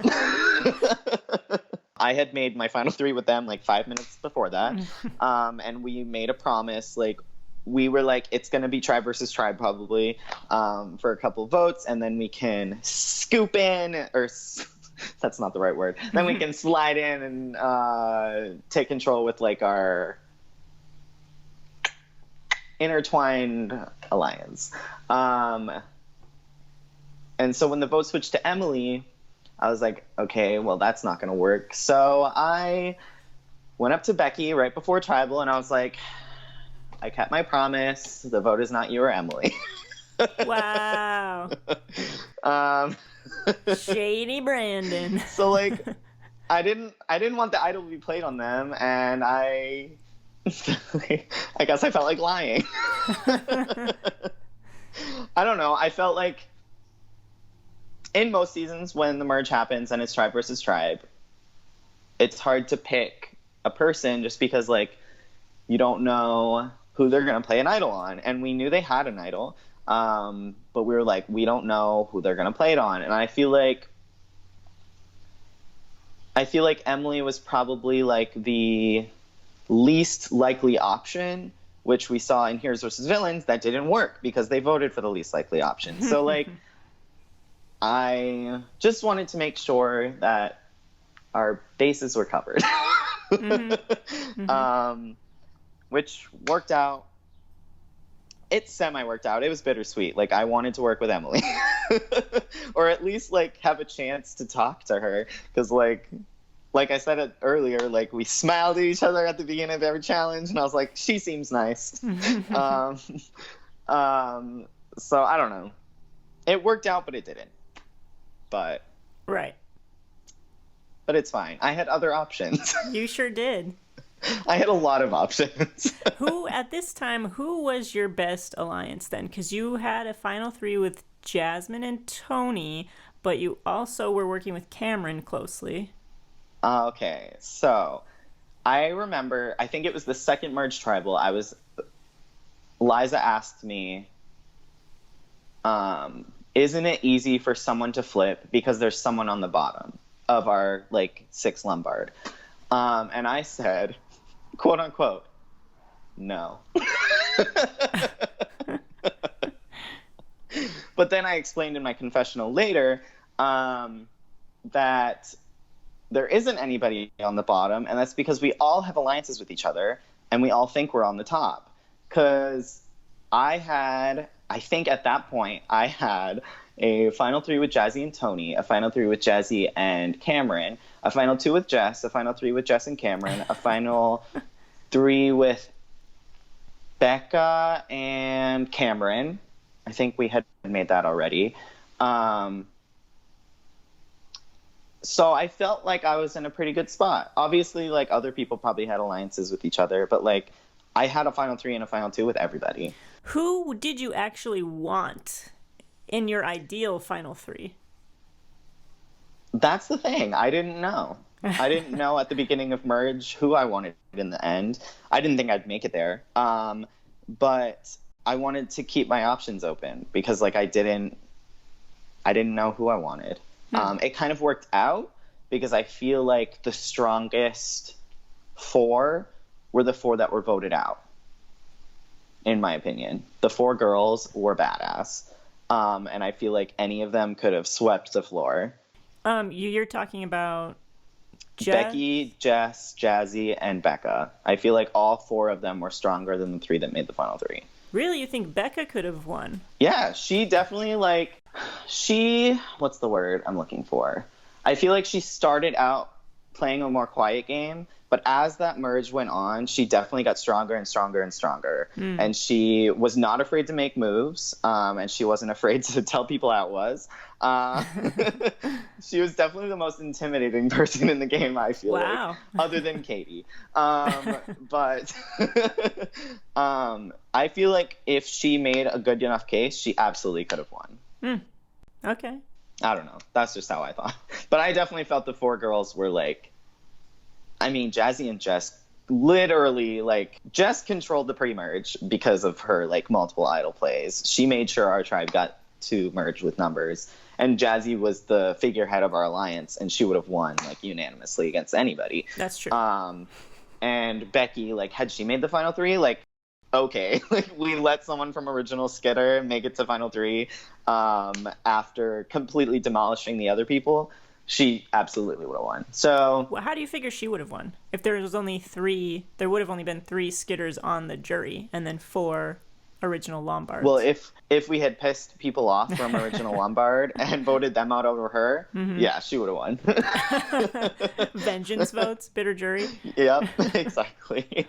I had made my final three with them like 5 minutes before that. And we made a promise, like, we were like, it's going to be tribe versus tribe probably, for a couple of votes, and then we can scoop in, or that's not the right word. Then we can slide in and take control with like our intertwined alliance. And so when the vote switched to Emily, I was like, okay, well, that's not going to work. So I went up to Becky right before tribal, and I was like, I kept my promise. The vote is not you or Emily. Wow. Shady Brandon. So like, I didn't want the idol to be played on them, and I guess I felt like lying. I don't know. I felt like in most seasons when the merge happens and it's tribe versus tribe, it's hard to pick a person just because like you don't know who they're going to play an idol on. And we knew they had an idol, but we were like, we don't know who they're going to play it on. And I feel like Emily was probably like the least likely option, which we saw in Heroes versus Villains that didn't work because they voted for the least likely option. So like, I just wanted to make sure that our bases were covered. Which worked out. It semi-worked out. It was bittersweet. Like, I wanted to work with Emily. Or at least, like, have a chance to talk to her. Because, like I said it earlier, like, we smiled at each other at the beginning of every challenge, and I was like, she seems nice. So, I don't know. It worked out, but it didn't. But right. But it's fine. I had other options. You sure did. I had a lot of options. At this time, who was your best alliance then? Because you had a final three with Jasmine and Tony, but you also were working with Cameron closely. Okay, so I remember, I think it was the second merge tribal, Liza asked me, isn't it easy for someone to flip because there's someone on the bottom of our, like, 6 Lombard? And I said, quote unquote, no. But then I explained in my confessional later that there isn't anybody on the bottom, and that's because we all have alliances with each other, and we all think we're on the top. Because I think at that point, I had a final 3 with Jazzy and Tony, a final 3 with Jazzy and Cameron, a final 2 with Jess, a final 3 with Jess and Cameron, a final 3 with Becca and Cameron, I think we had made that already. So I felt like I was in a pretty good spot. Obviously, like, other people probably had alliances with each other, but, like, I had a final 3 and a final 2 with everybody. Who did you actually want in your ideal final 3? That's the thing. I didn't know. I didn't know at the beginning of Merge who I wanted in the end. I didn't think I'd make it there. But I wanted to keep my options open because, like, I didn't know who I wanted. It kind of worked out because I feel like the strongest 4 were the 4 that were voted out, in my opinion. The 4 girls were badass. And I feel like any of them could have swept the floor. You're talking about Becky, Jess, Jazzy, and Becca. I feel like all 4 of them were stronger than the 3 that made the final 3. Really? You think Becca could have won? Yeah, she definitely, like, what's the word I'm looking for? I feel like she started out playing a more quiet game, but as that merge went on, she definitely got stronger and stronger and stronger. And she was not afraid to make moves, and she wasn't afraid to tell people how it was. She was definitely the most intimidating person in the game, I feel like, other than Katie. But I feel like if she made a good enough case, she absolutely could have won. Okay. I don't know. That's just how I thought. But I definitely felt the 4 girls were, like, I mean, Jazzy and Jess literally, like, Jess controlled the pre-merge because of her, like, multiple idol plays. She made sure our tribe got to merge with numbers. And Jazzy was the figurehead of our alliance, and she would have won, like, unanimously against anybody. That's true. And Becky, like, had she made the final 3, like, okay, like, we let someone from Original Skitter make it to final 3 after completely demolishing the other people. She absolutely would have won. So, well, how do you figure she would have won? If there was only 3, there would have only been 3 Skitters on the jury, and then 4 original Lombards. Well, if we had pissed people off from Original Lombard and voted them out over her, yeah, she would have won. Vengeance votes, bitter jury. Yep, exactly.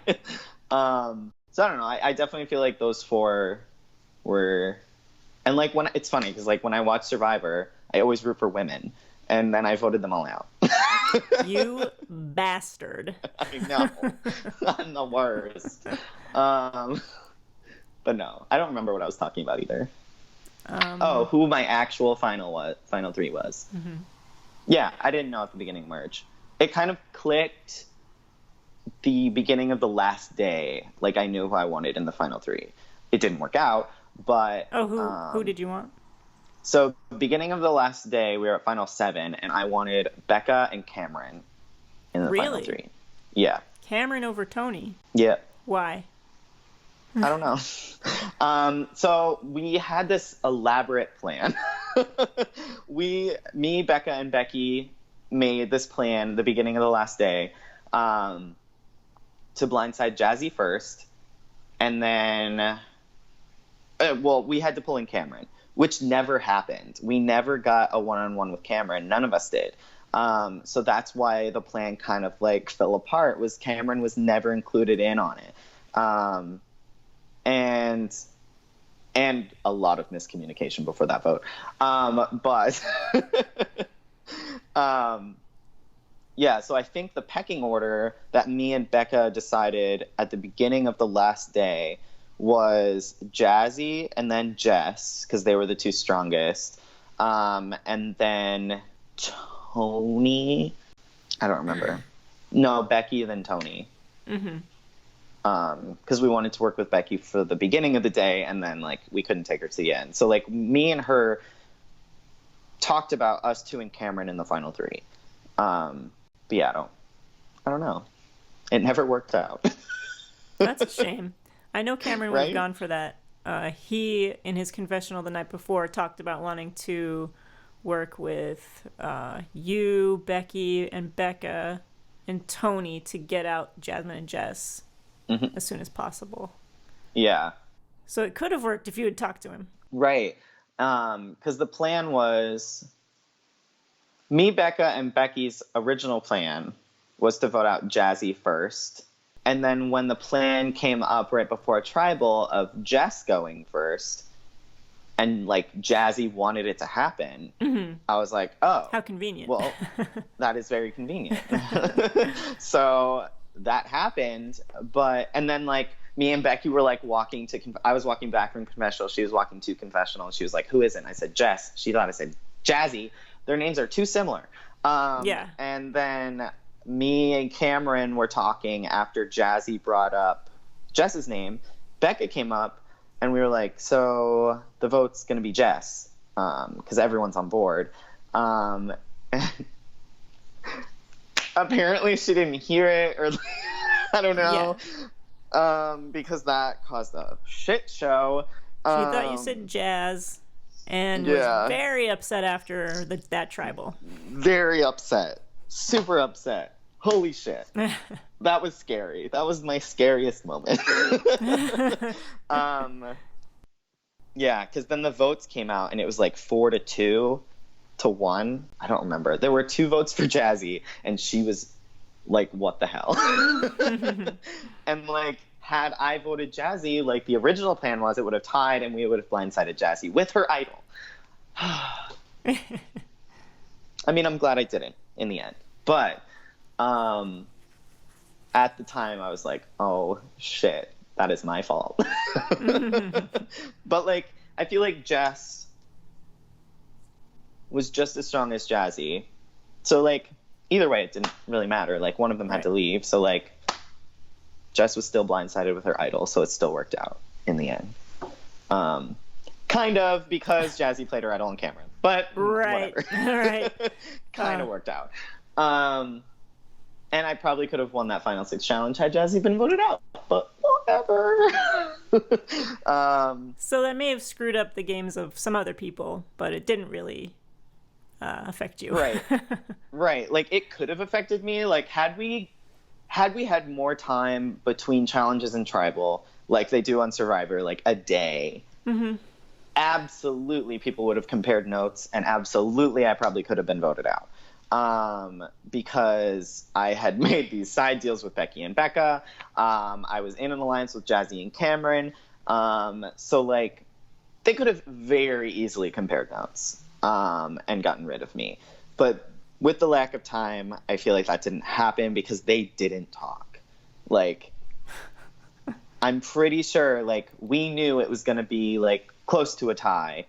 So I don't know. I definitely feel like those 4 were, and, like, when it's funny because, like, when I watch Survivor, I always root for women. And then I voted them all out. You bastard. I know. I'm the worst. But no, I don't remember what I was talking about either. Who my actual final 3 was. Yeah, I didn't know at the beginning of Merge. It kind of clicked the beginning of the last day. Like, I knew who I wanted in the final 3. It didn't work out, but... who did you want? So, beginning of the last day, we were at final 7, and I wanted Becca and Cameron in the final 3. Yeah. Cameron over Tony? Yeah. Why? I don't know. So, we had this elaborate plan. Me, Becca, and Becky made this plan the beginning of the last day to blindside Jazzy first, and then... we had to pull in Cameron, which never happened. We never got a one-on-one with Cameron. None of us did. So that's why the plan kind of, like, fell apart, was Cameron was never included in on it. And a lot of miscommunication before that vote. Yeah, so I think the pecking order that me and Becca decided at the beginning of the last day was Jazzy and then Jess, because they were the 2 strongest. And then Tony. I don't remember. No, Becky, then Tony. Because we wanted to work with Becky for the beginning of the day, and then, like, we couldn't take her to the end. So, like, me and her talked about us 2 and Cameron in the final 3. But yeah, I don't know. It never worked out. That's a shame. I know Cameron would have Right? gone for that. He, in his confessional the night before, talked about wanting to work with you, Becky, and Becca, and Tony to get out Jasmine and Jess as soon as possible. Yeah. So it could have worked if you had talked to him. Right. Because the plan was me, Becca, and Becky's original plan was to vote out Jazzy first. And then when the plan came up right before Tribal of Jess going first, and like Jazzy wanted it to happen, I was like, oh, how convenient. Well, that is very convenient. So that happened, and then like me and Becky were like walking to, I was walking back from confessional, she was walking to confessional, and she was like, who is it? And I said, Jess. She thought I said Jazzy. Their names are too similar. And then me and Cameron were talking after Jazzy brought up Jess's name. Becca came up, and we were like, so the vote's going to be Jess, because everyone's on board. And apparently she didn't hear it, or I don't know, because that caused a shit show. She thought you said Jazz, and was very upset after that tribal. Very upset. Super upset. Holy shit. That was scary. That was my scariest moment. Yeah, because then the votes came out, and it was like 4-2 to 1. I don't remember. There were 2 votes for Jazzy, and she was like, what the hell? And like, had I voted Jazzy, like the original plan was, it would have tied, and we would have blindsided Jazzy with her idol. I mean, I'm glad I didn't in the end. But at the time, I was like, oh, shit, that is my fault. But, like, I feel like Jess was just as strong as Jazzy. So, like, either way, it didn't really matter. Like, one of them had to leave. So, like, Jess was still blindsided with her idol, so it still worked out in the end. Kind of, because Jazzy played her idol on camera. But whatever. Right. Kind of worked out. And I probably could have won that Final 6 challenge had Jazzy been voted out. But whatever. So that may have screwed up the games of some other people, but it didn't really affect you. Right. Right. Like, it could have affected me. Like, had we had more time between challenges and tribal, like they do on Survivor, like a day, absolutely people would have compared notes, and absolutely I probably could have been voted out. Because I had made these side deals with Becky and Becca. I was in an alliance with Jazzy and Cameron. So, like, they could have very easily compared notes and gotten rid of me. But with the lack of time, I feel like that didn't happen because they didn't talk. Like, I'm pretty sure, like, we knew it was going to be, like, close to a tie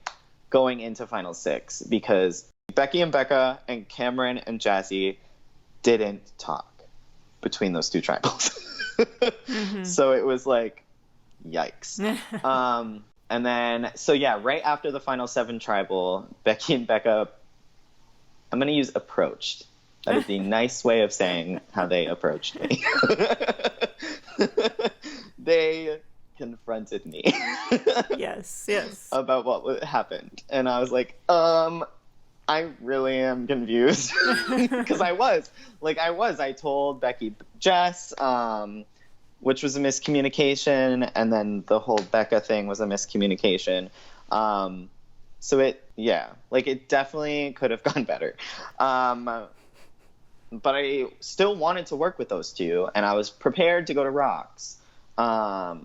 going into Final 6 because Becky and Becca and Cameron and Jazzy didn't talk between those 2 tribals. So it was like, yikes. And then, so yeah, right after the Final 7 tribal, Becky and Becca, I'm going to use approached. That is the nice way of saying how they approached me. They confronted me. Yes. About what happened. And I was like, I really am confused. Because I was. I told Becky Jess, which was a miscommunication, and then the whole Becca thing was a miscommunication. So it definitely could have gone better. But I still wanted to work with those 2, and I was prepared to go to Rocks. Because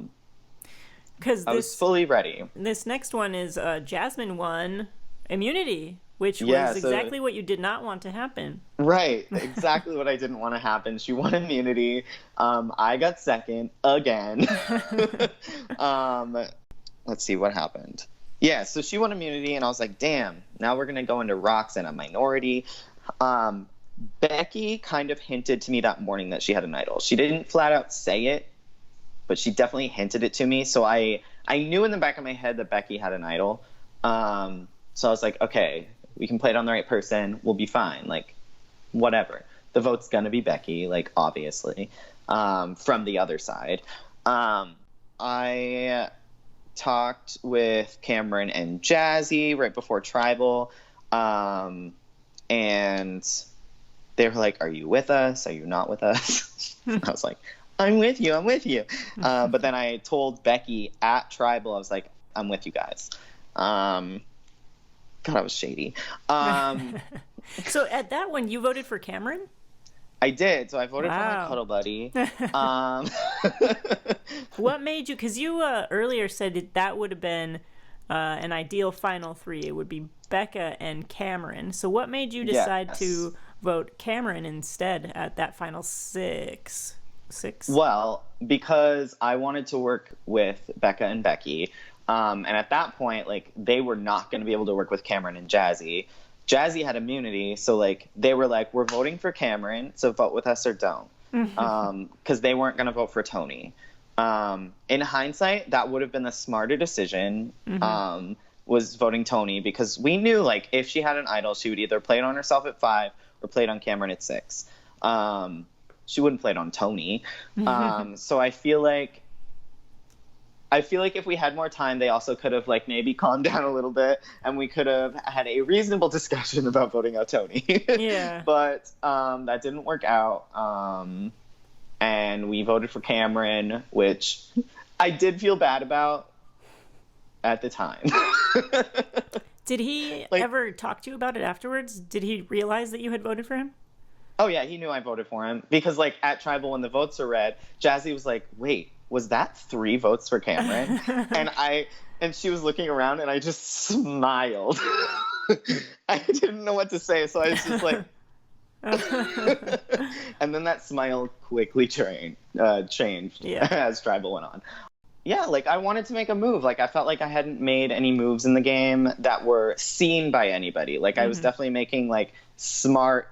I was fully ready. This next one is Jasmine won immunity, which was exactly what you did not want to happen. Right, exactly what I didn't want to happen. She won immunity. I got second again. Let's see what happened. Yeah, so she won immunity, and I was like, damn, now we're going to go into Rocks and a minority. Becky kind of hinted to me that morning that she had an idol. She didn't flat out say it, but she definitely hinted it to me. So I knew in the back of my head that Becky had an idol. So I was like, okay, we can play it on the right person. We'll be fine. Like, whatever. The vote's going to be Becky, like, obviously, from the other side. I talked with Cameron and Jazzy right before Tribal. And they were like, are you with us? Are you not with us? I was like, I'm with you. But then I told Becky at Tribal, I was like, I'm with you guys. God, I was shady. So at that one, you voted for Cameron? I did. So I voted for my cuddle buddy. What made you, because you earlier said that would have been an ideal final three, it would be Becca and Cameron. So what made you decide to vote Cameron instead at that final six? Well, because I wanted to work with Becca and Becky. And at that point, like, they were not going to be able to work with Cameron and Jazzy. Jazzy had immunity, so, like, they were like, we're voting for Cameron, so vote with us or don't. Because they weren't going to vote for Tony. In hindsight, that would have been the smarter decision, was voting Tony, because we knew, like, if she had an idol, she would either play it on herself at 5 or play it on Cameron at 6. She wouldn't play it on Tony. So I feel like if we had more time, they also could have, like, maybe calmed down a little bit, and we could have had a reasonable discussion about voting out Tony. Yeah. But that didn't work out. And we voted for Cameron, which I did feel bad about at the time. Did he ever talk to you about it afterwards? Did he realize that you had voted for him? Oh, yeah, he knew I voted for him. Because, like, at Tribal, when the votes are read, Jazzy was like, wait, was that 3 votes for Cameron? and she was looking around, and I just smiled. I didn't know what to say, so I was just like... And then that smile quickly changed as Tribal went on. Yeah, like, I wanted to make a move. Like, I felt like I hadn't made any moves in the game that were seen by anybody. Like, I was definitely making, like, smart,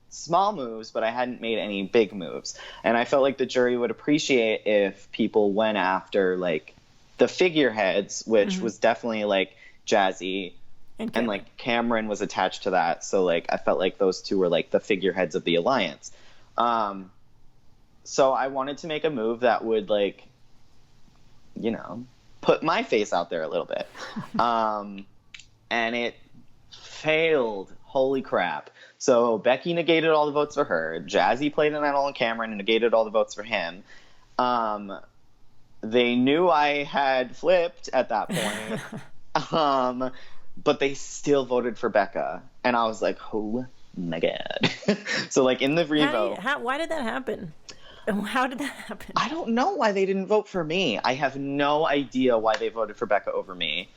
small moves, but I hadn't made any big moves. And I felt like the jury would appreciate if people went after, like, the figureheads, which was definitely, like, Jazzy. And like, Cameron was attached to that. So, like, I felt like those two were, like, the figureheads of the alliance. So I wanted to make a move that would, like, you know, put my face out there a little bit. And it failed. Holy crap. So Becky negated all the votes for her. Jazzy played an idol on Cameron and negated all the votes for him. They knew I had flipped at that point. But they still voted for Becca. And I was like, oh my God. So, like, in the revote... Why did that happen? How did that happen? I don't know why they didn't vote for me. I have no idea why they voted for Becca over me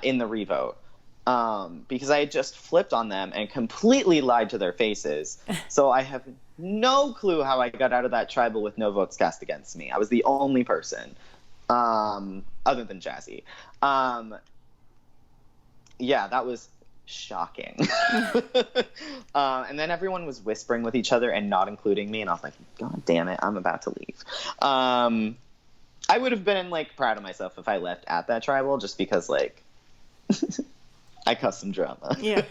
in the revote. Because I had just flipped on them and completely lied to their faces. So I have no clue how I got out of that tribal with no votes cast against me. I was the only person, other than Jazzy. Yeah, that was shocking. And then everyone was whispering with each other and not including me, and I was like, God damn it, I'm about to leave. I would have been, like, proud of myself if I left at that tribal, just because, like, I caused some drama. Yeah.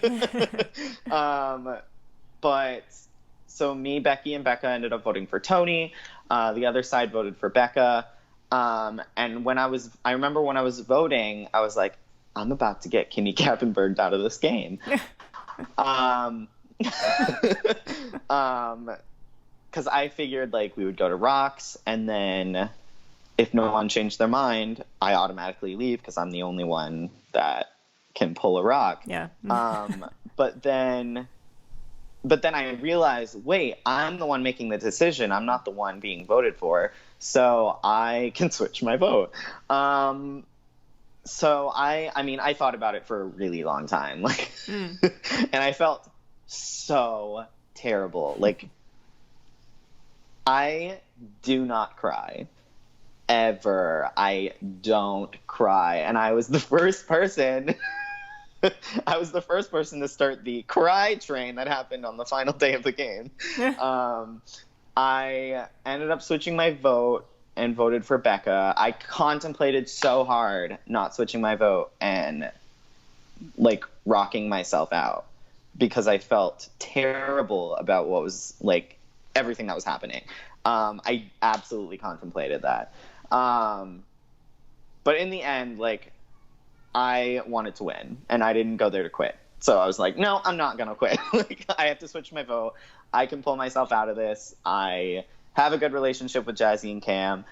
But so me, Becky, and Becca ended up voting for Tony. The other side voted for Becca. And I remember when I was voting, I was like, I'm about to get Kimmy Kappenberg out of this game. Because I figured, like, we would go to Rocks, and then if no one changed their mind, I automatically leave because I'm the only one that can pull a rock. Yeah. But then I realized, wait, I'm the one making the decision. I'm not the one being voted for. So I can switch my vote. So I thought about it for a really long time, like, and I felt so terrible. Like, I do not cry ever. I don't cry. And I was the first person to start the cry train that happened on the final day of the game. I ended up switching my vote and voted for Becca. I contemplated so hard not switching my vote and, like, rocking myself out because I felt terrible about what was, like, everything that was happening. I absolutely contemplated that. But in the end, like, I wanted to win and I didn't go there to quit. So I was like, no, I'm not going to quit. Like, I have to switch my vote. I can pull myself out of this. I have a good relationship with Jazzy and Cam.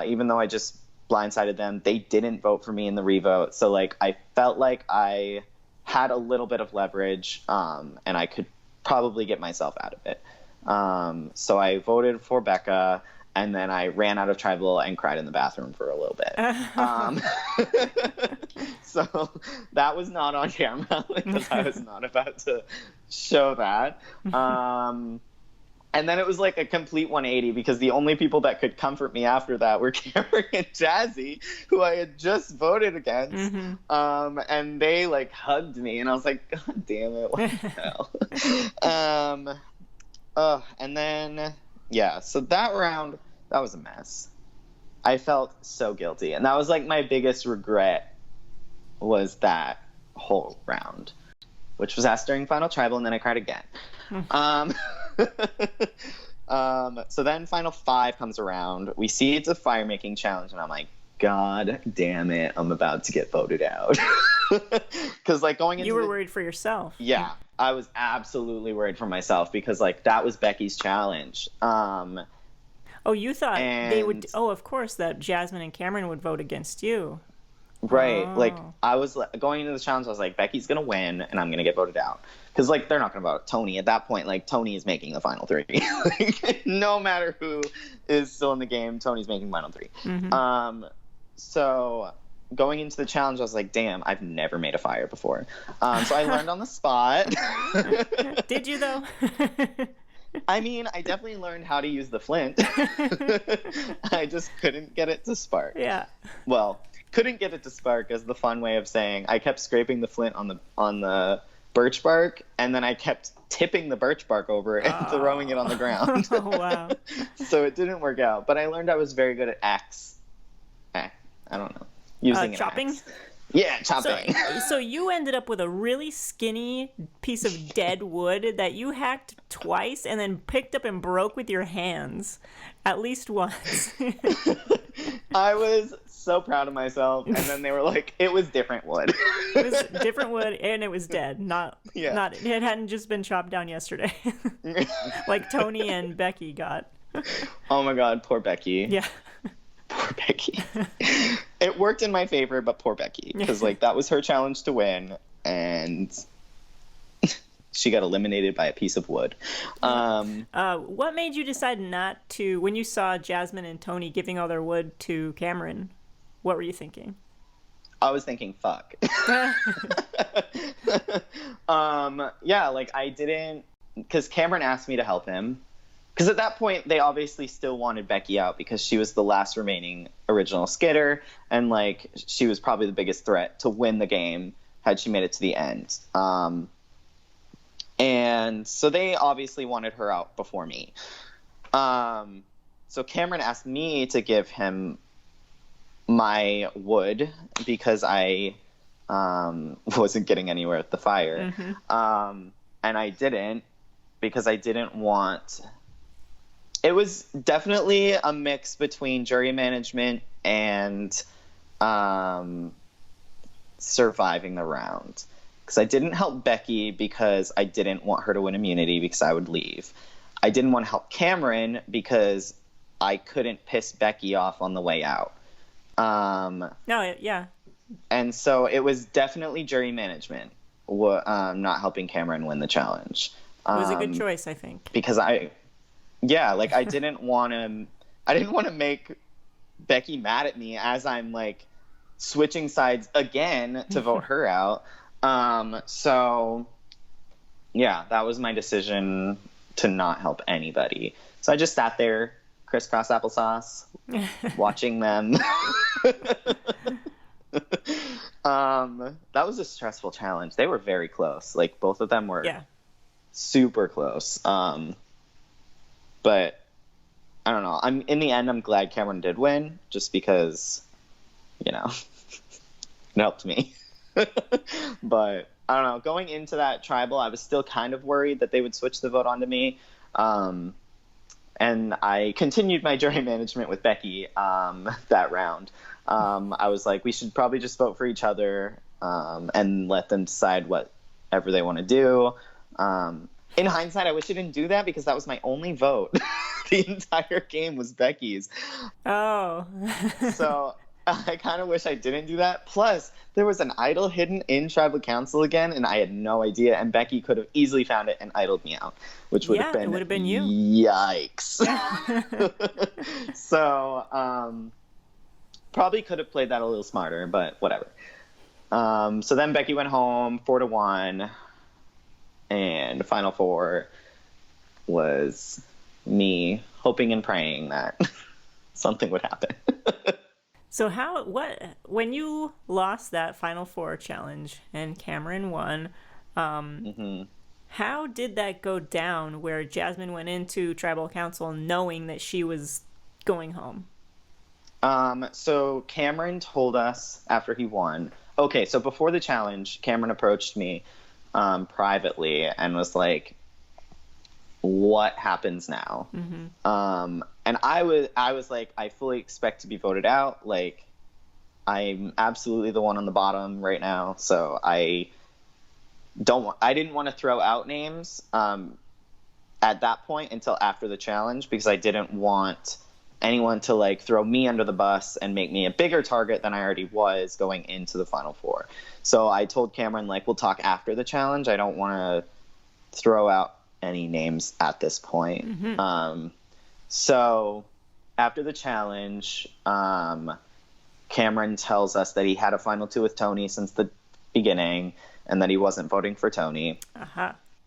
Even though I just blindsided them, they didn't vote for me in the revote. So, like, I felt like I had a little bit of leverage, and I could probably get myself out of it. So I voted for Becca, And then I ran out of tribal and cried in the bathroom for a little bit. So that was not on camera because I was not about to show that. And then it was like a complete 180 because the only people that could comfort me after that were Cameron and Jazzy, who I had just voted against. And they like hugged me and I was like, God damn it, what the hell? And then, yeah, so that round, that was a mess. I felt so guilty. And that was like my biggest regret was that whole round, which was asked during Final Tribal, and then I cried again. So then Final 5 comes around. We see it's a fire making challenge, and I'm like, God damn it, I'm about to get voted out. Because like going into you were worried for yourself. Yeah, I was absolutely worried for myself because like that was Becky's challenge. Oh, you thought they would? Oh, of course, that Jasmine and Cameron would vote against you. Right. Oh. Like I was going into the challenge, I was like, Becky's gonna win, and I'm gonna get voted out. Because like they're not gonna vote Tony at that point. Like Tony is making the final 3. Like, no matter who is still in the game, Tony's making final 3. So going into the challenge, I was like, damn, I've never made a fire before. So I learned on the spot. Did you though? I mean, I definitely learned how to use the flint. I just couldn't get it to spark. Yeah. Well, couldn't get it to spark is the fun way of saying I kept scraping the flint on the birch bark, and then I kept tipping the birch bark over and throwing it on the ground. Oh, wow. So it didn't work out, but I learned I was very good at axe. I don't know. Using chopping? an axe. Yeah, chopping. So you ended up with a really skinny piece of dead wood that you hacked twice and then picked up and broke with your hands at least once. I was so proud of myself, and then they were like, it was different wood. It was different wood, and it was dead. Not it hadn't just been chopped down yesterday. Like Tony and Becky got. Oh my God, poor Becky. Yeah. Poor Becky. It worked in my favor, but poor Becky, because like that was her challenge to win, and she got eliminated by a piece of wood. What made you decide not to, when you saw Jasmine and Tony giving all their wood to Cameron, what were you thinking? I was thinking, fuck. Yeah, like I didn't, because Cameron asked me to help him. Because at that point, they obviously still wanted Becky out because she was the last remaining original skidder, and like she was probably the biggest threat to win the game had she made it to the end. And so they obviously wanted her out before me. So Cameron asked me to give him my wood because I wasn't getting anywhere with the fire. And I didn't, because I didn't want... It was definitely a mix between jury management and surviving the round. Because I didn't help Becky because I didn't want her to win immunity because I would leave. I didn't want to help Cameron because I couldn't piss Becky off on the way out. Yeah. And so it was definitely jury management, not helping Cameron win the challenge. It was a good choice, I think. Because I didn't want to make Becky mad at me as I'm like switching sides again to vote her out. So yeah, that was my decision to not help anybody. So I just sat there, crisscross applesauce, watching them. That was a stressful challenge. They were very close. Like both of them were super close. But I don't know. In the end, I'm glad Cameron did win, just because, it helped me. But I don't know. Going into that tribal, I was still kind of worried that they would switch the vote onto me. And I continued my jury management with Becky that round. I was like, we should probably just vote for each other and let them decide whatever they want to do. In hindsight, I wish I didn't do that because that was my only vote. The entire game was Becky's. Oh. So I kind of wish I didn't do that. Plus, there was an idol hidden in Tribal Council again, and I had no idea. And Becky could have easily found it and idled me out, which would have been, it would have been you. Yikes. So, probably could have played that a little smarter, but whatever. So then Becky went home 4-1, and the final four was me hoping and praying that something would happen. So when you lost that Final Four challenge and Cameron won, how did that go down where Jasmine went into Tribal Council knowing that she was going home? So Cameron told us after he won. Okay, so before the challenge, Cameron approached me privately and was like, what happens now? And I was like, I fully expect to be voted out. Like, I'm absolutely the one on the bottom right now. So I didn't want to throw out names at that point until after the challenge, because I didn't want anyone to like throw me under the bus and make me a bigger target than I already was going into the Final Four. So I told Cameron, like, we'll talk after the challenge. I don't want to throw out any names at this point. So after the challenge, Cameron tells us that he had a final two with Tony since the beginning and that he wasn't voting for Tony.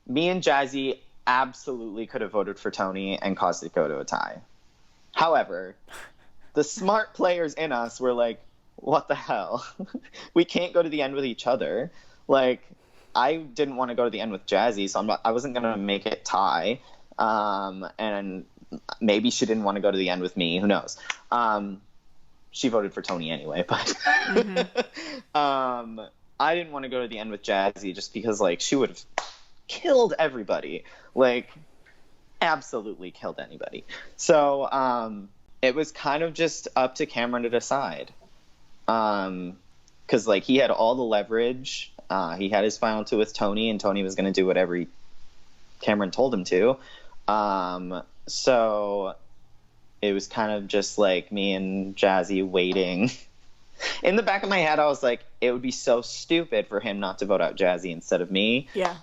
Me and Jazzy absolutely could have voted for Tony and caused it to go to a tie. However, the smart players in us were like, what the hell? We can't go to the end with each other. Like, I didn't want to go to the end with Jazzy, so I wasn't going to make it tie. And maybe she didn't want to go to the end with me. Who knows? She voted for Tony anyway, but I didn't want to go to the end with Jazzy just because, like, she would have killed everybody. Like, absolutely killed anybody. So it was kind of just up to Cameron to decide. Because, like, he had all the leverage. He had his final two with Tony, and Tony was going to do whatever Cameron told him to. So it was kind of just like me and Jazzy waiting. In the back of my head, I was like, it would be so stupid for him not to vote out Jazzy instead of me. Yeah.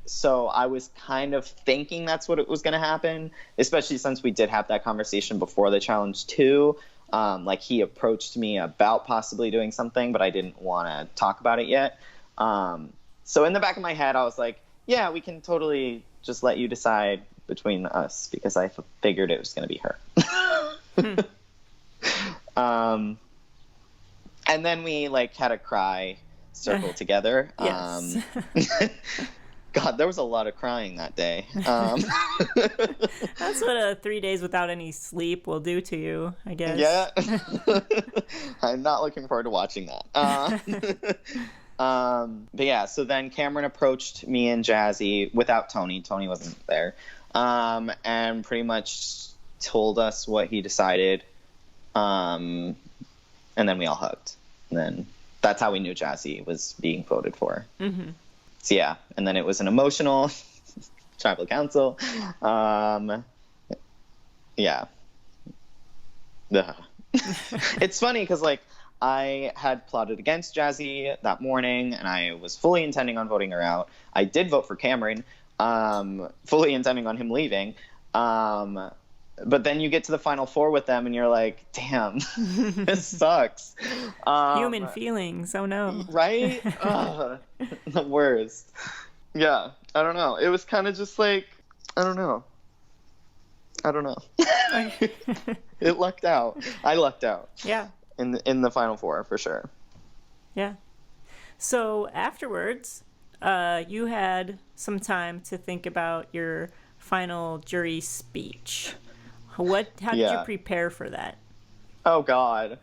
So I was kind of thinking that's what it was going to happen, especially since we did have that conversation before the challenge too. Like, he approached me about possibly doing something, but I didn't want to talk about it yet. So in the back of my head, I was like, yeah, we can totally just let you decide between us, because I figured it was going to be her. And then we, like, had a cry circle together. Yes. God, there was a lot of crying that day. That's what 3 days without any sleep will do to you, I guess. Yeah. I'm not looking forward to watching that. But yeah, so then Cameron approached me and Jazzy without Tony. Tony wasn't there. And pretty much told us what he decided. And then we all hugged. And then that's how we knew Jazzy was being voted for. So yeah, and then it was an emotional tribal council. Yeah. It's funny because, like, I had plotted against Jazzy that morning, and I was fully intending on voting her out. I did vote for Cameron, fully intending on him leaving. But then you get to the Final Four with them, and you're like, damn, this sucks. Human feelings, oh no. Right? The worst. Yeah, I don't know. It was kind of just like, I don't know. It lucked out. I lucked out. Yeah. In the Final Four, for sure. Yeah. So afterwards, you had some time to think about your final jury speech. How did you prepare for that? Oh, God.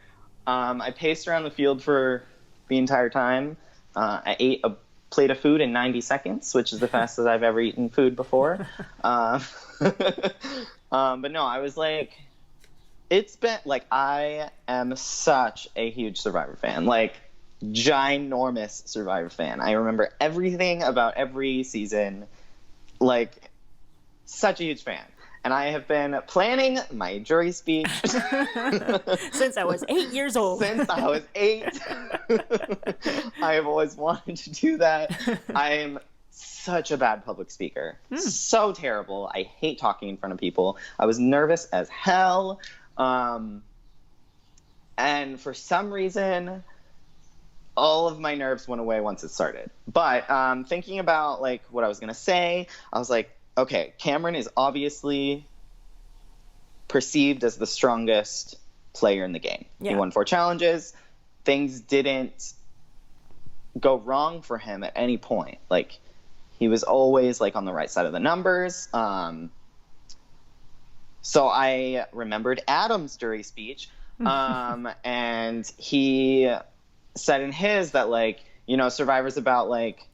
I paced around the field for the entire time. I ate a plate of food in 90 seconds, which is the fastest I've ever eaten food before. But no, I was like, it's been, like, I am such a huge Survivor fan. Like, ginormous Survivor fan. I remember everything about every season. Like, such a huge fan. and I have been planning my jury speech since I was 8 years old. Since I was 8. I have always wanted to do that. I'm such a bad public speaker. So terrible. I hate talking in front of people. I was nervous as hell. And for some reason, all of my nerves went away once it started. But thinking about like what I was going to say, I was like, okay, Cameron is obviously perceived as the strongest player in the game. Yeah. He won 4 challenges. Things didn't go wrong for him at any point. Like, he was always like on the right side of the numbers. So I remembered Adam's jury speech, and he said in his that, like, you know, Survivor's about like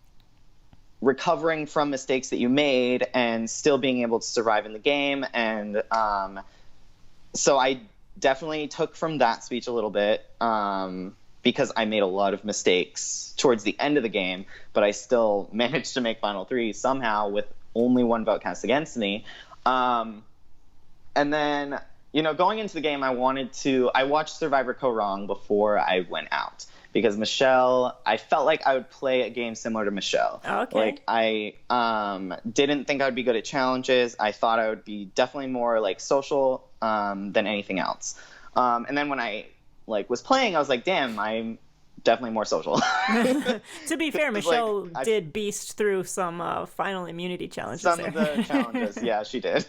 recovering from mistakes that you made and still being able to survive in the game. And so I definitely took from that speech a little bit, because I made a lot of mistakes towards the end of the game, but I still managed to make Final 3 somehow with only 1 vote cast against me. And then, you know, going into the game, I watched Survivor go wrong before I went out, because Michelle, I felt like I would play a game similar to Michelle. Oh, okay. Like, I didn't think I would be good at challenges. I thought I would be definitely more like social than anything else. And then when I was playing, I was like, damn, I'm definitely more social. To be fair, Michelle did beast through some final immunity challenges. Some of the challenges, yeah, she did.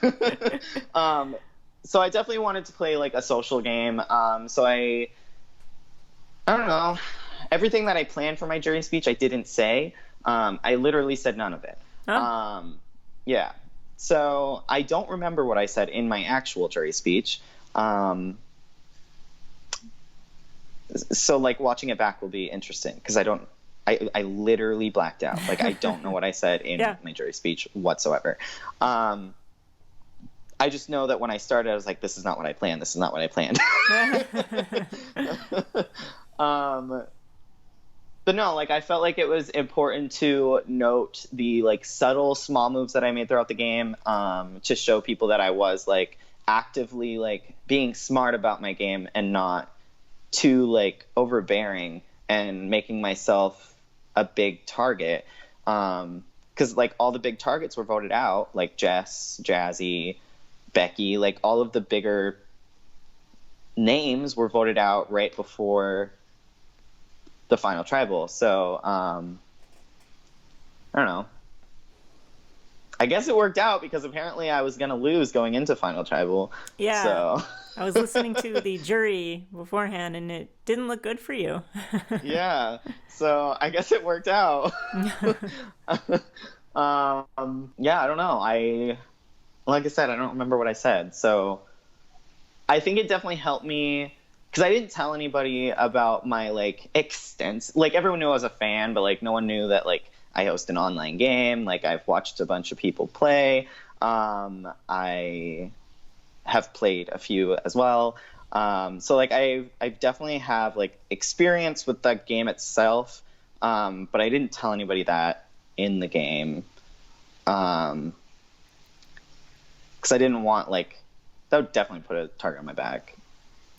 So I definitely wanted to play like a social game. So I don't know. Everything that I planned for my jury speech, I didn't say. I literally said none of it. Oh. Yeah. So I don't remember what I said in my actual jury speech. So like watching it back will be interesting, because I literally blacked out. Like, I don't know what I said in my jury speech whatsoever. I just know that when I started, I was like, this is not what I planned. This is not what I planned. But no, like, I felt like it was important to note the like subtle small moves that I made throughout the game, to show people that I was like actively like being smart about my game and not too like overbearing and making myself a big target. Because like all the big targets were voted out, like Jess, Jazzy, Becky, like all of the bigger names were voted out right before the final tribal. So I don't know. I guess it worked out, because apparently I was going to lose going into final tribal. Yeah. So I was listening to the jury beforehand, and it didn't look good for you. Yeah. So I guess it worked out. Yeah, I don't know. Like I said, I don't remember what I said. So I think it definitely helped me, because I didn't tell anybody about my like extent. Like, everyone knew I was a fan, but like no one knew that like I host an online game. Like, I've watched a bunch of people play. I have played a few as well. So like I definitely have like experience with the game itself. But I didn't tell anybody that in the game. Because I didn't want, like, that would definitely put a target on my back.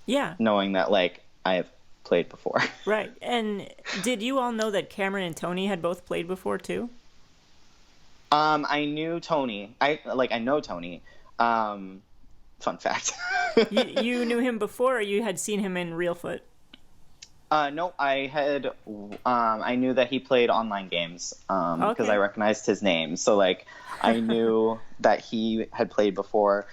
Yeah. Knowing that, like, I have played before. Right. And did you all know that Cameron and Tony had both played before, too? I knew Tony. I know Tony. Fun fact. you knew him before, or you had seen him in Reelfoot? No, I knew that he played online games, because I recognized his name. So, like, I knew that he had played before.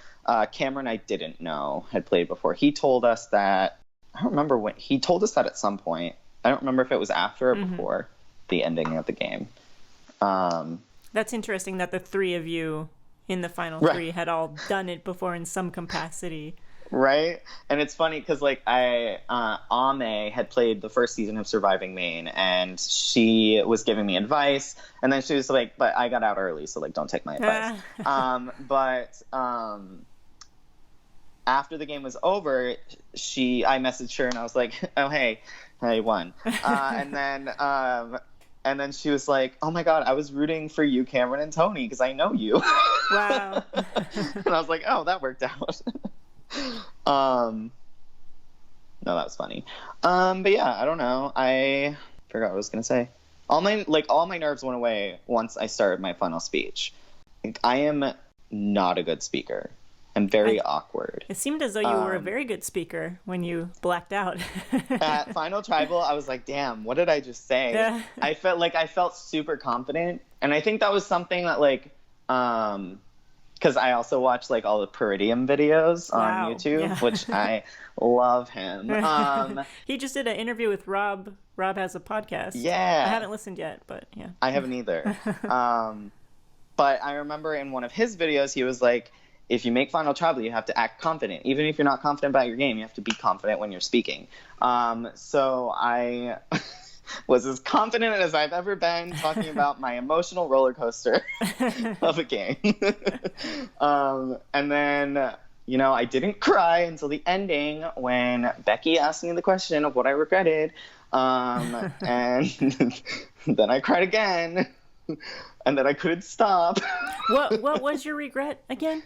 Cameron, I didn't know had played before. He told us that, I don't remember when, he told us that at some point. I don't remember if it was after or before the ending of the game. That's interesting that the 3 of you in the final 3 had all done it before in some capacity. Right? And it's funny because, like, Ame had played the first season of Surviving Maine, and she was giving me advice, and then she was like, but I got out early, so, like, don't take my advice. But after the game was over, I messaged her, and I was like, oh, hey, I won. And And then she was like, "Oh my God, I was rooting for you, Cameron and Tony, because I know you." Wow. And I was like, "Oh, that worked out." No, that was funny. But yeah, I don't know. I forgot what I was gonna say. All my nerves went away once I started my final speech. I am not a good speaker. I'm very awkward. It seemed as though you were a very good speaker when you blacked out. At Final Tribal, I was like, damn, what did I just say? Yeah. I felt super confident. And I think that was something that, like, because I also watch, like, all the Peridium videos on YouTube, which I love him. He just did an interview with Rob. Rob has a podcast. Yeah. I haven't listened yet, but yeah. I haven't either. But I remember in one of his videos, he was like, if you make Final Tribal, you have to act confident. Even if you're not confident about your game, you have to be confident when you're speaking. So I was as confident as I've ever been talking about my emotional roller coaster of a game. And then, I didn't cry until the ending when Becky asked me the question of what I regretted. And then I cried again. And then I couldn't stop. What was your regret again?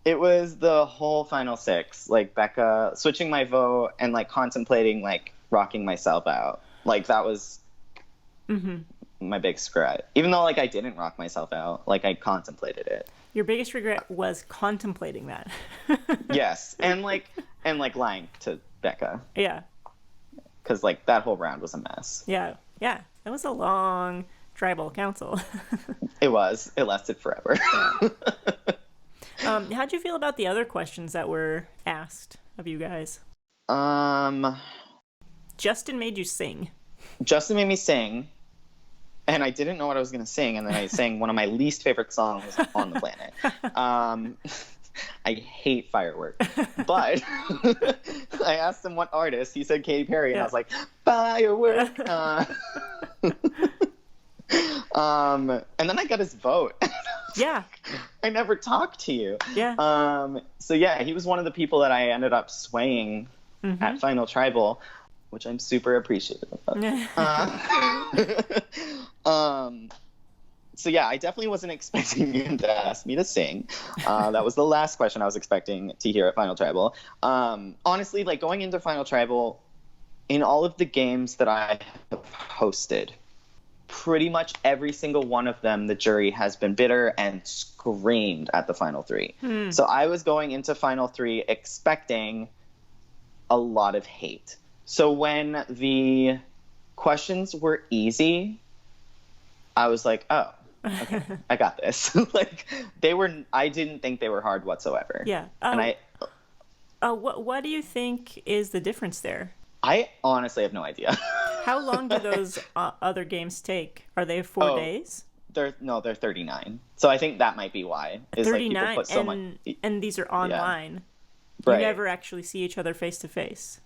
It was the whole final 6, like Becca switching my vote and like contemplating like rocking myself out. Like that was my big regret. Even though like I didn't rock myself out, like I contemplated it. Your biggest regret was contemplating that. Yes, and lying to Becca. Yeah. Because like that whole round was a mess. Yeah, that was a long tribal council. It was. It lasted forever. Yeah. How'd you feel about the other questions that were asked of you guys? Justin made you sing. Justin made me sing, and I didn't know what I was going to sing, and then I sang one of my least favorite songs on the planet. I hate Firework. But I asked him what artist. He said Katy Perry, and I was like, Firework! And then I got his vote. Yeah. I never talked to you. Yeah. So yeah, he was one of the people that I ended up swaying at Final Tribal, which I'm super appreciative of. So yeah, I definitely wasn't expecting him to ask me to sing. That was the last question I was expecting to hear at Final Tribal. Honestly, like going into Final Tribal, in all of the games that I have hosted, pretty much every single one of them, the jury has been bitter and screamed at the final 3. So I was going into Final 3 expecting a lot of hate. So when the questions were easy, I was like, oh, okay, I got this. Like I didn't think they were hard whatsoever. Yeah. And what do you think is the difference there? I honestly have no idea. How long do those other games take? Are they 4 days? They're 39. So I think that might be why. 39, like and these are online. Yeah. You never actually see each other face to face.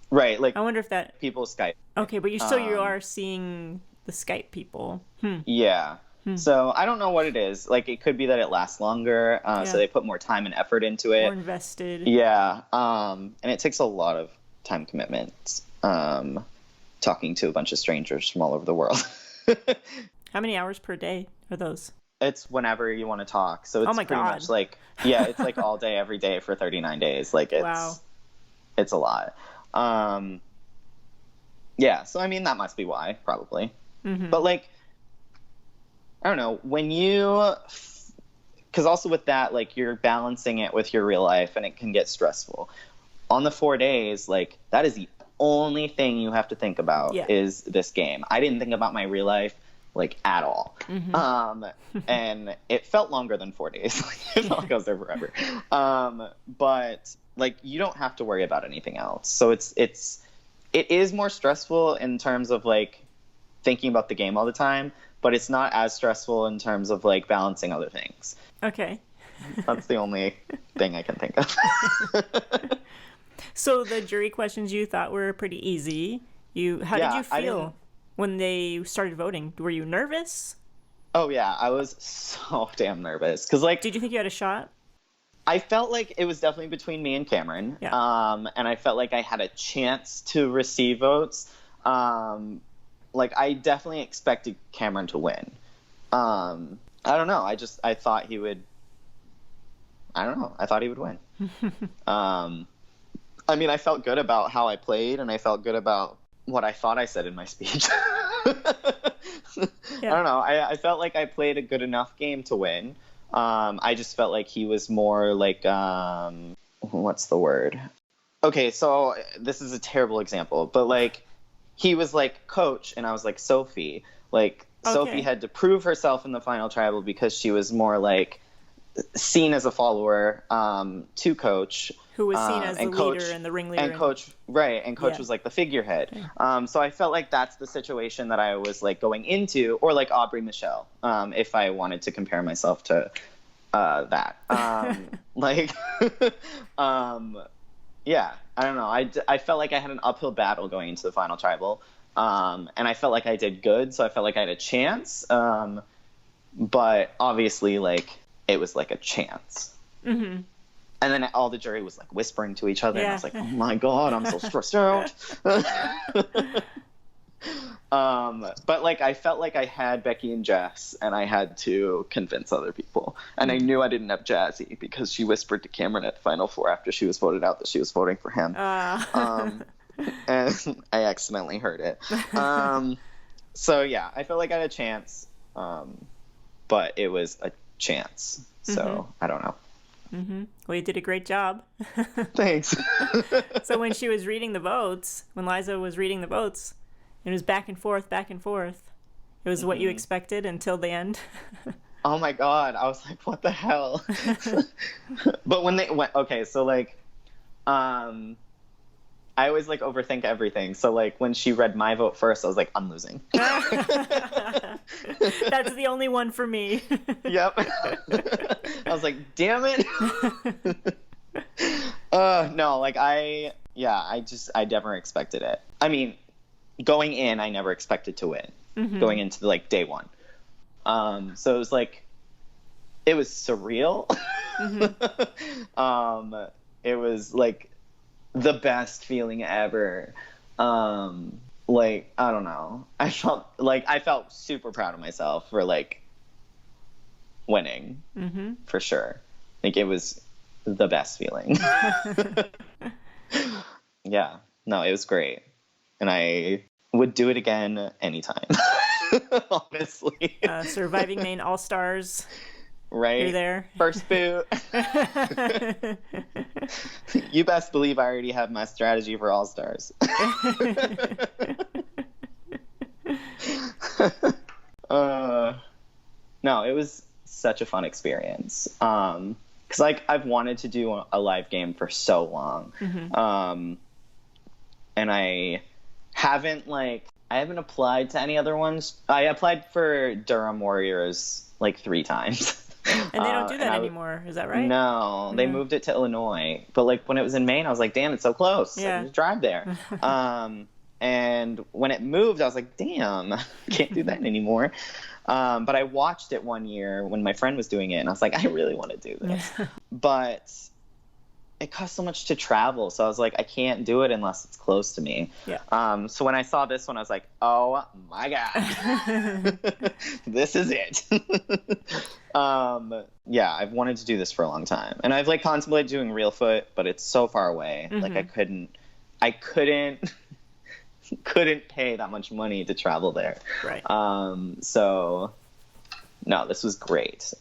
Right. Like I wonder if that people Skype. Okay, but you are seeing the Skype people. Yeah. So I don't know what it is. Like it could be that it lasts longer, so they put more time and effort into it. More invested. Yeah. And it takes a lot of time commitments. Talking to a bunch of strangers from all over the world. How many hours per day are those? It's whenever you want to talk. So it's pretty much like, it's like all day, every day for 39 days. Like it's a lot. Yeah. So, I mean, that must be why, probably. But like, I don't know, because also with that, like you're balancing it with your real life and it can get stressful. On the 4 days, like that is the only thing you have to think about is this game. I didn't think about my real life like at all. And it felt longer than 4 days. It felt like I was there forever. But like you don't have to worry about anything else. So it is more stressful in terms of like thinking about the game all the time, but it's not as stressful in terms of like balancing other things. Okay. That's the only thing I can think of. So the jury questions you thought were pretty easy. How did you feel when they started voting? Were you nervous? Oh yeah, I was so damn nervous. Cause like, did you think you had a shot? I felt like it was definitely between me and Cameron. Yeah. And I felt like I had a chance to receive votes. like, I definitely expected Cameron to win. I don't know. I thought he would. I don't know. I thought he would win. I mean, I felt good about how I played, and I felt good about what I thought I said in my speech. Yeah. I don't know. I felt like I played a good enough game to win. I just felt like he was more like, what's the word? Okay, so this is a terrible example, but like, he was like coach, and I was like Sophie. Like, Okay. Sophie had to prove herself in the final tribal because she was more like seen as a follower to coach, Who was seen as the coach, leader and the ringleader. and coach, right? And coach Yeah. was like the figurehead. So I felt like that's the situation that I was like going into, or like Aubrey Michelle, if I wanted to compare myself to that. Like, yeah, I don't know. I felt like I had an uphill battle going into the final tribal, and I felt like I did good, so I felt like I had a chance. But obviously, like, it was like a chance. Mm-hmm. And then all the jury was like whispering to each other, and I was like, "Oh my god, I'm so stressed out." But like, I felt like I had Becky and Jess, and I had to convince other people. And I knew I didn't have Jazzy because she whispered to Cameron at the Final Four after she was voted out that she was voting for him. And I accidentally heard it. So yeah, I felt like I had a chance, but it was a chance. So I don't know. Well, you did a great job. Thanks. So when she was reading the votes, when Liza was reading the votes, it was back and forth, back and forth. It was what you expected until the end. Oh my god, I was like, what the hell? But when they went, okay, so like, I always like overthink everything. So like, when she read my vote first, I was like, I'm losing. That's the only one for me. Yep. I was like, damn it. No, like, I never expected it. I mean, going in, I never expected to win. Going into like day one. So it was like, it was surreal. It was like the best feeling ever. Like, I don't know. I felt super proud of myself for like winning, for sure. Like, it was the best feeling. Yeah, no, it was great. And I would do it again anytime. Honestly. Surviving Maine All-Stars. Right. You're there. First boot. You best believe I already have my strategy for All-Stars. No, it was such a fun experience. Because like, I've wanted to do a live game for so long. And I haven't applied to any other ones. I applied for Durham Warriors like 3 times. And they don't do that anymore, is that right? No, they moved it to Illinois. But like, when it was in Maine, I was like, damn, it's so close. Yeah. I can just drive there. And when it moved, I was like, damn, can't do that anymore. But I watched it one year when my friend was doing it, and I was like, I really want to do this. But it costs so much to travel, so I was like, I can't do it unless it's close to me. Yeah. So when I saw this one, I was like, oh my god, this is it. Yeah, I've wanted to do this for a long time, and I've like contemplated doing Reelfoot, but it's so far away. Like, I couldn't pay that much money to travel there. Right. So no, this was great.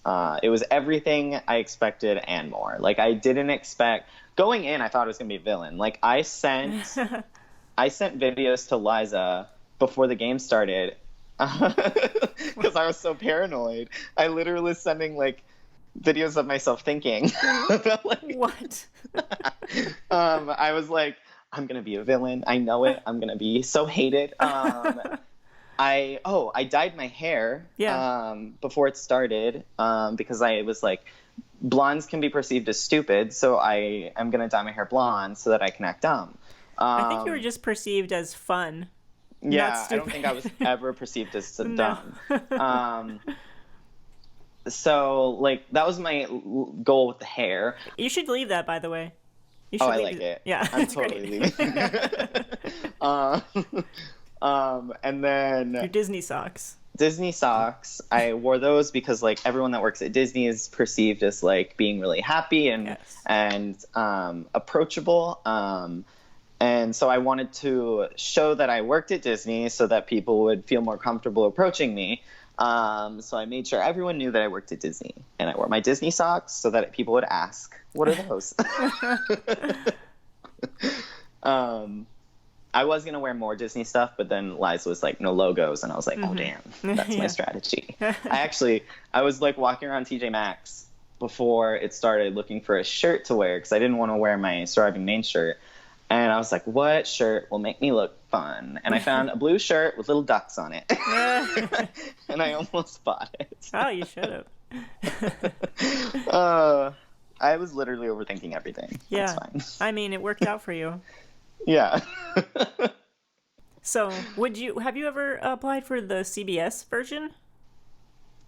It was everything I expected and more. Like, I didn't expect going in. I thought it was gonna be a villain. Like, I sent videos to Liza before the game started because I was so paranoid. I literally was sending like videos of myself thinking about, like, what? I was like, I'm gonna be a villain. I know it. I'm gonna be so hated. I dyed my hair before it started because I was like, blondes can be perceived as stupid, so I am gonna dye my hair blonde so that I can act dumb. I think you were just perceived as fun. Yeah, I don't think I was ever perceived as dumb. So like, that was my goal with the hair. You should leave that, by the way. You should I like it. Yeah, I'm totally leaving. And then Your Disney socks. Disney socks. I wore those because like everyone that works at Disney is perceived as like being really happy and approachable. And so I wanted to show that I worked at Disney so that people would feel more comfortable approaching me. So I made sure everyone knew that I worked at Disney, and I wore my Disney socks so that people would ask, "What are those?" I was gonna wear more Disney stuff, but then Liza was like, "No logos," and I was like, "Oh damn, that's my strategy." I was like walking around TJ Maxx before it started, looking for a shirt to wear because I didn't want to wear my Surviving Maine shirt. And I was like, what shirt will make me look fun? And I found a blue shirt with little ducks on it. And I almost bought it. Oh, you should have. I was literally overthinking everything. Yeah. It's fine. I mean, it worked out for you. Yeah. So, have you ever applied for the CBS version?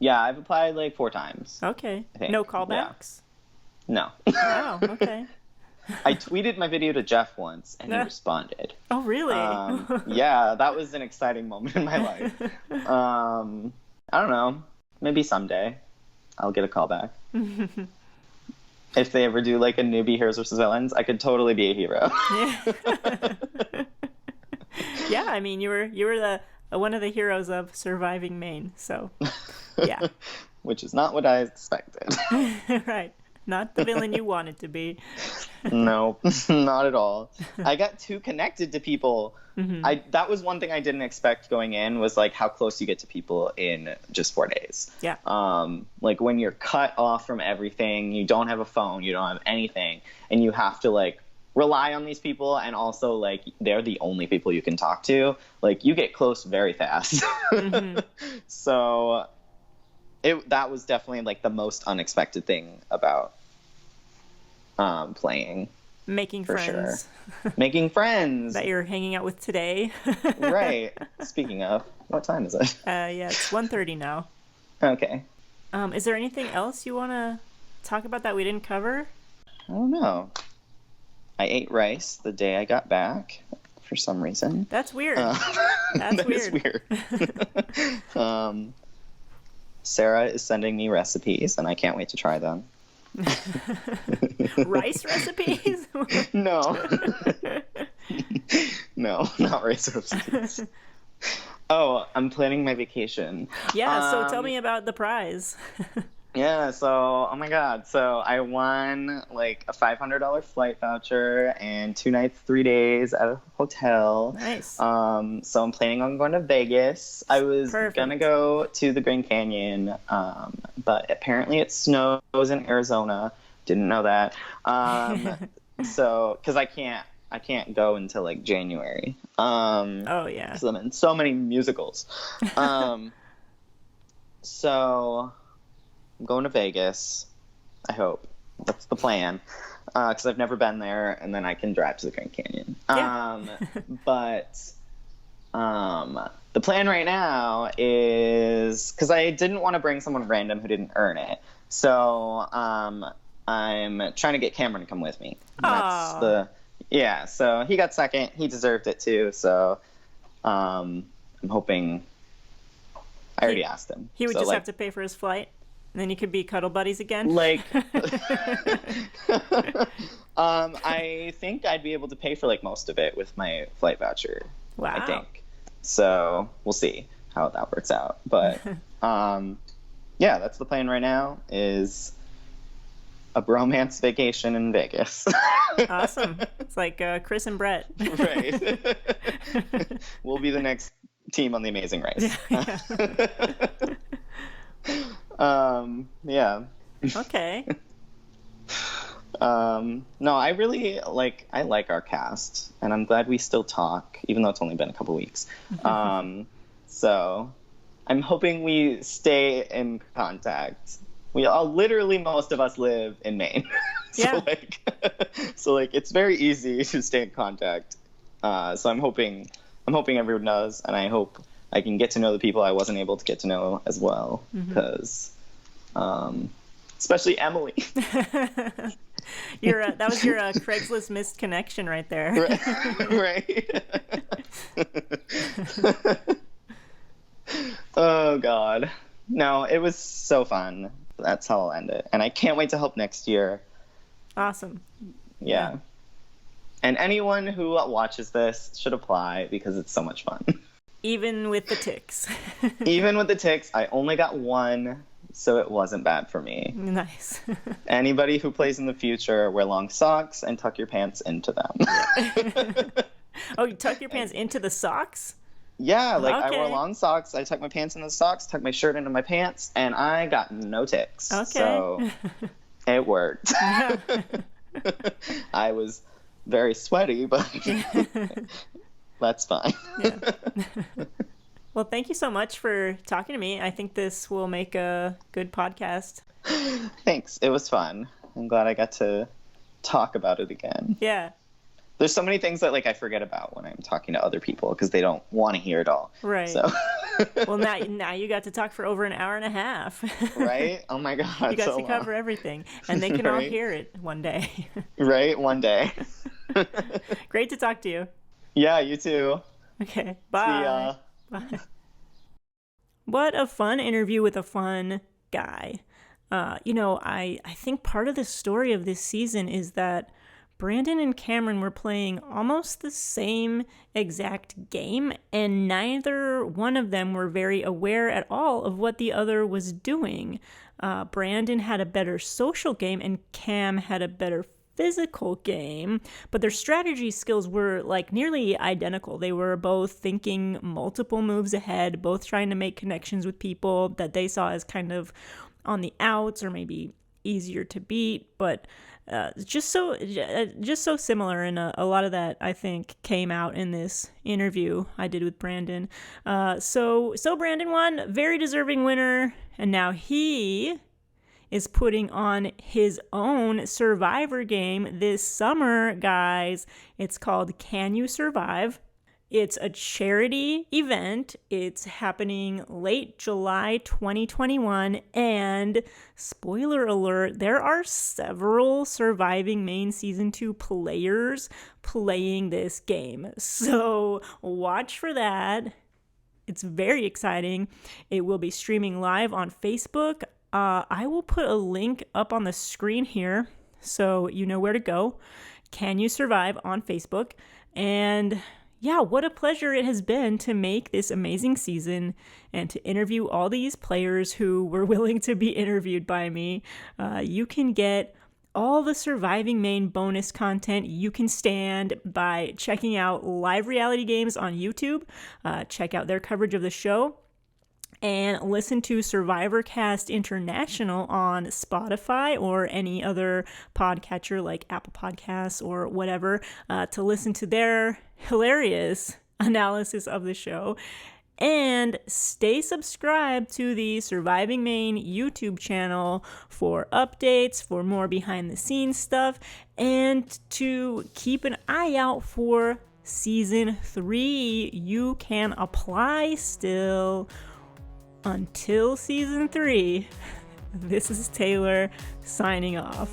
Yeah, I've applied like 4 times. Okay. No callbacks? Yeah. No. Wow, okay. I tweeted my video to Jeff once, and he responded. Oh, really? Yeah, that was an exciting moment in my life. I don't know. Maybe someday I'll get a call back. If they ever do like a newbie heroes versus villains, I could totally be a hero. Yeah, I mean, you were one of the heroes of Surviving Maine, so yeah. Which is not what I expected. Right. Not the villain you wanted to be. No, not at all. I got too connected to people. Mm-hmm. That was one thing I didn't expect going in, was like how close you get to people in just 4 days. Yeah. Like when you're cut off from everything, you don't have a phone, you don't have anything, and you have to like rely on these people, and also like they're the only people you can talk to. Like you get close very fast. Mm-hmm. So that was definitely like the most unexpected thing about playing. Making friends. Sure. Making friends. That you're hanging out with today. Right. Speaking of, what time is it? Yeah, it's 1:30 now. Okay. Is there anything else you want to talk about that we didn't cover? I don't know. I ate rice the day I got back for some reason. That's weird. That's weird. Weird. Sarah is sending me recipes, and I can't wait to try them. Rice recipes? No. No, not rice recipes. Oh, I'm planning my vacation. Yeah, so tell me about the prize. Yeah, so, oh my God. So I won like a $500 flight voucher and 2 nights, 3 days at a hotel. Nice. So I'm planning on going to Vegas. I was gonna go to the Grand Canyon, but apparently it snows in Arizona. Didn't know that. So, because I can't go until like January. Oh yeah. So I'm in so many musicals. So I'm going to Vegas, I hope. That's the plan. Because I've never been there, and then I can drive to the Grand Canyon. Yeah. But the plan right now is, because I didn't want to bring someone random who didn't earn it. So I'm trying to get Cameron to come with me. Yeah, so he got second. He deserved it too. So I'm hoping. I already asked him. He would just have to pay for his flight, and then you could be cuddle buddies again. Like, I think I'd be able to pay for like most of it with my flight voucher. Wow. I think. So we'll see how that works out. But yeah, that's the plan right now. Is a bromance vacation in Vegas. Awesome. It's like Chris and Brett. Right. We'll be the next team on The Amazing Race. Yeah. Okay. No, I really I like our cast, and I'm glad we still talk, even though it's only been a couple weeks. So I'm hoping we stay in contact. Literally most of us live in Maine. So it's very easy to stay in contact. So I'm hoping everyone does, and I hope I can get to know the people I wasn't able to get to know as well, because especially Emily. That was your Craigslist missed connection right there. Right. Oh, God. No, it was so fun. That's how I'll end it. And I can't wait to help next year. Awesome. Yeah. And anyone who watches this should apply because it's so much fun. Even with the ticks. Even with the ticks, I only got one, so it wasn't bad for me. Nice. Anybody who plays in the future, wear long socks and tuck your pants into them. Oh, you tuck your pants into the socks? Yeah, like Okay. I wore long socks, I tucked my pants into the socks, tucked my shirt into my pants, and I got no ticks. Okay. So it worked. I was very sweaty, but that's fine. Yeah. Well, thank you so much for talking to me. I think this will make a good podcast. Thanks. It was fun. I'm glad I got to talk about it again. Yeah. There's so many things that like I forget about when I'm talking to other people because they don't want to hear it all. Right. So. Well, now you got to talk for over an hour and a half. Right? Oh my God. You got so to cover long. everything, and they can all Right? hear it one day. Right? One day. Great to talk to you. Yeah, you too. Okay. Bye. Bye. What a fun interview with a fun guy. I think part of the story of this season is that Brandon and Cameron were playing almost the same exact game, and neither one of them were very aware at all of what the other was doing. Brandon had a better social game, and Cam had a better physical game, but their strategy skills were like nearly identical. They were both thinking multiple moves ahead, both trying to make connections with people that they saw as kind of on the outs or maybe easier to beat, but just so similar, and a lot of that I think came out in this interview I did with Brandon. So Brandon won, very deserving winner, and now he is putting on his own Survivor game this summer, guys. It's called Can You Survive? It's a charity event. It's happening late July 2021, and spoiler alert, there are several Surviving Maine Season 2 players playing this game. So watch for that. It's very exciting. It will be streaming live on Facebook. I will put a link up on the screen here so you know where to go. Can You Survive on Facebook? And yeah, what a pleasure it has been to make this amazing season and to interview all these players who were willing to be interviewed by me. You can get all the Surviving Maine bonus content you can stand by checking out Live Reality Games on YouTube. Check out their coverage of the show. And listen to SurvivorCast International on Spotify or any other podcatcher like Apple Podcasts or whatever to listen to their hilarious analysis of the show. And stay subscribed to the Surviving Maine YouTube channel for updates, for more behind-the-scenes stuff, and to keep an eye out for Season 3. You can apply still. Until Season 3, this is Taylor signing off.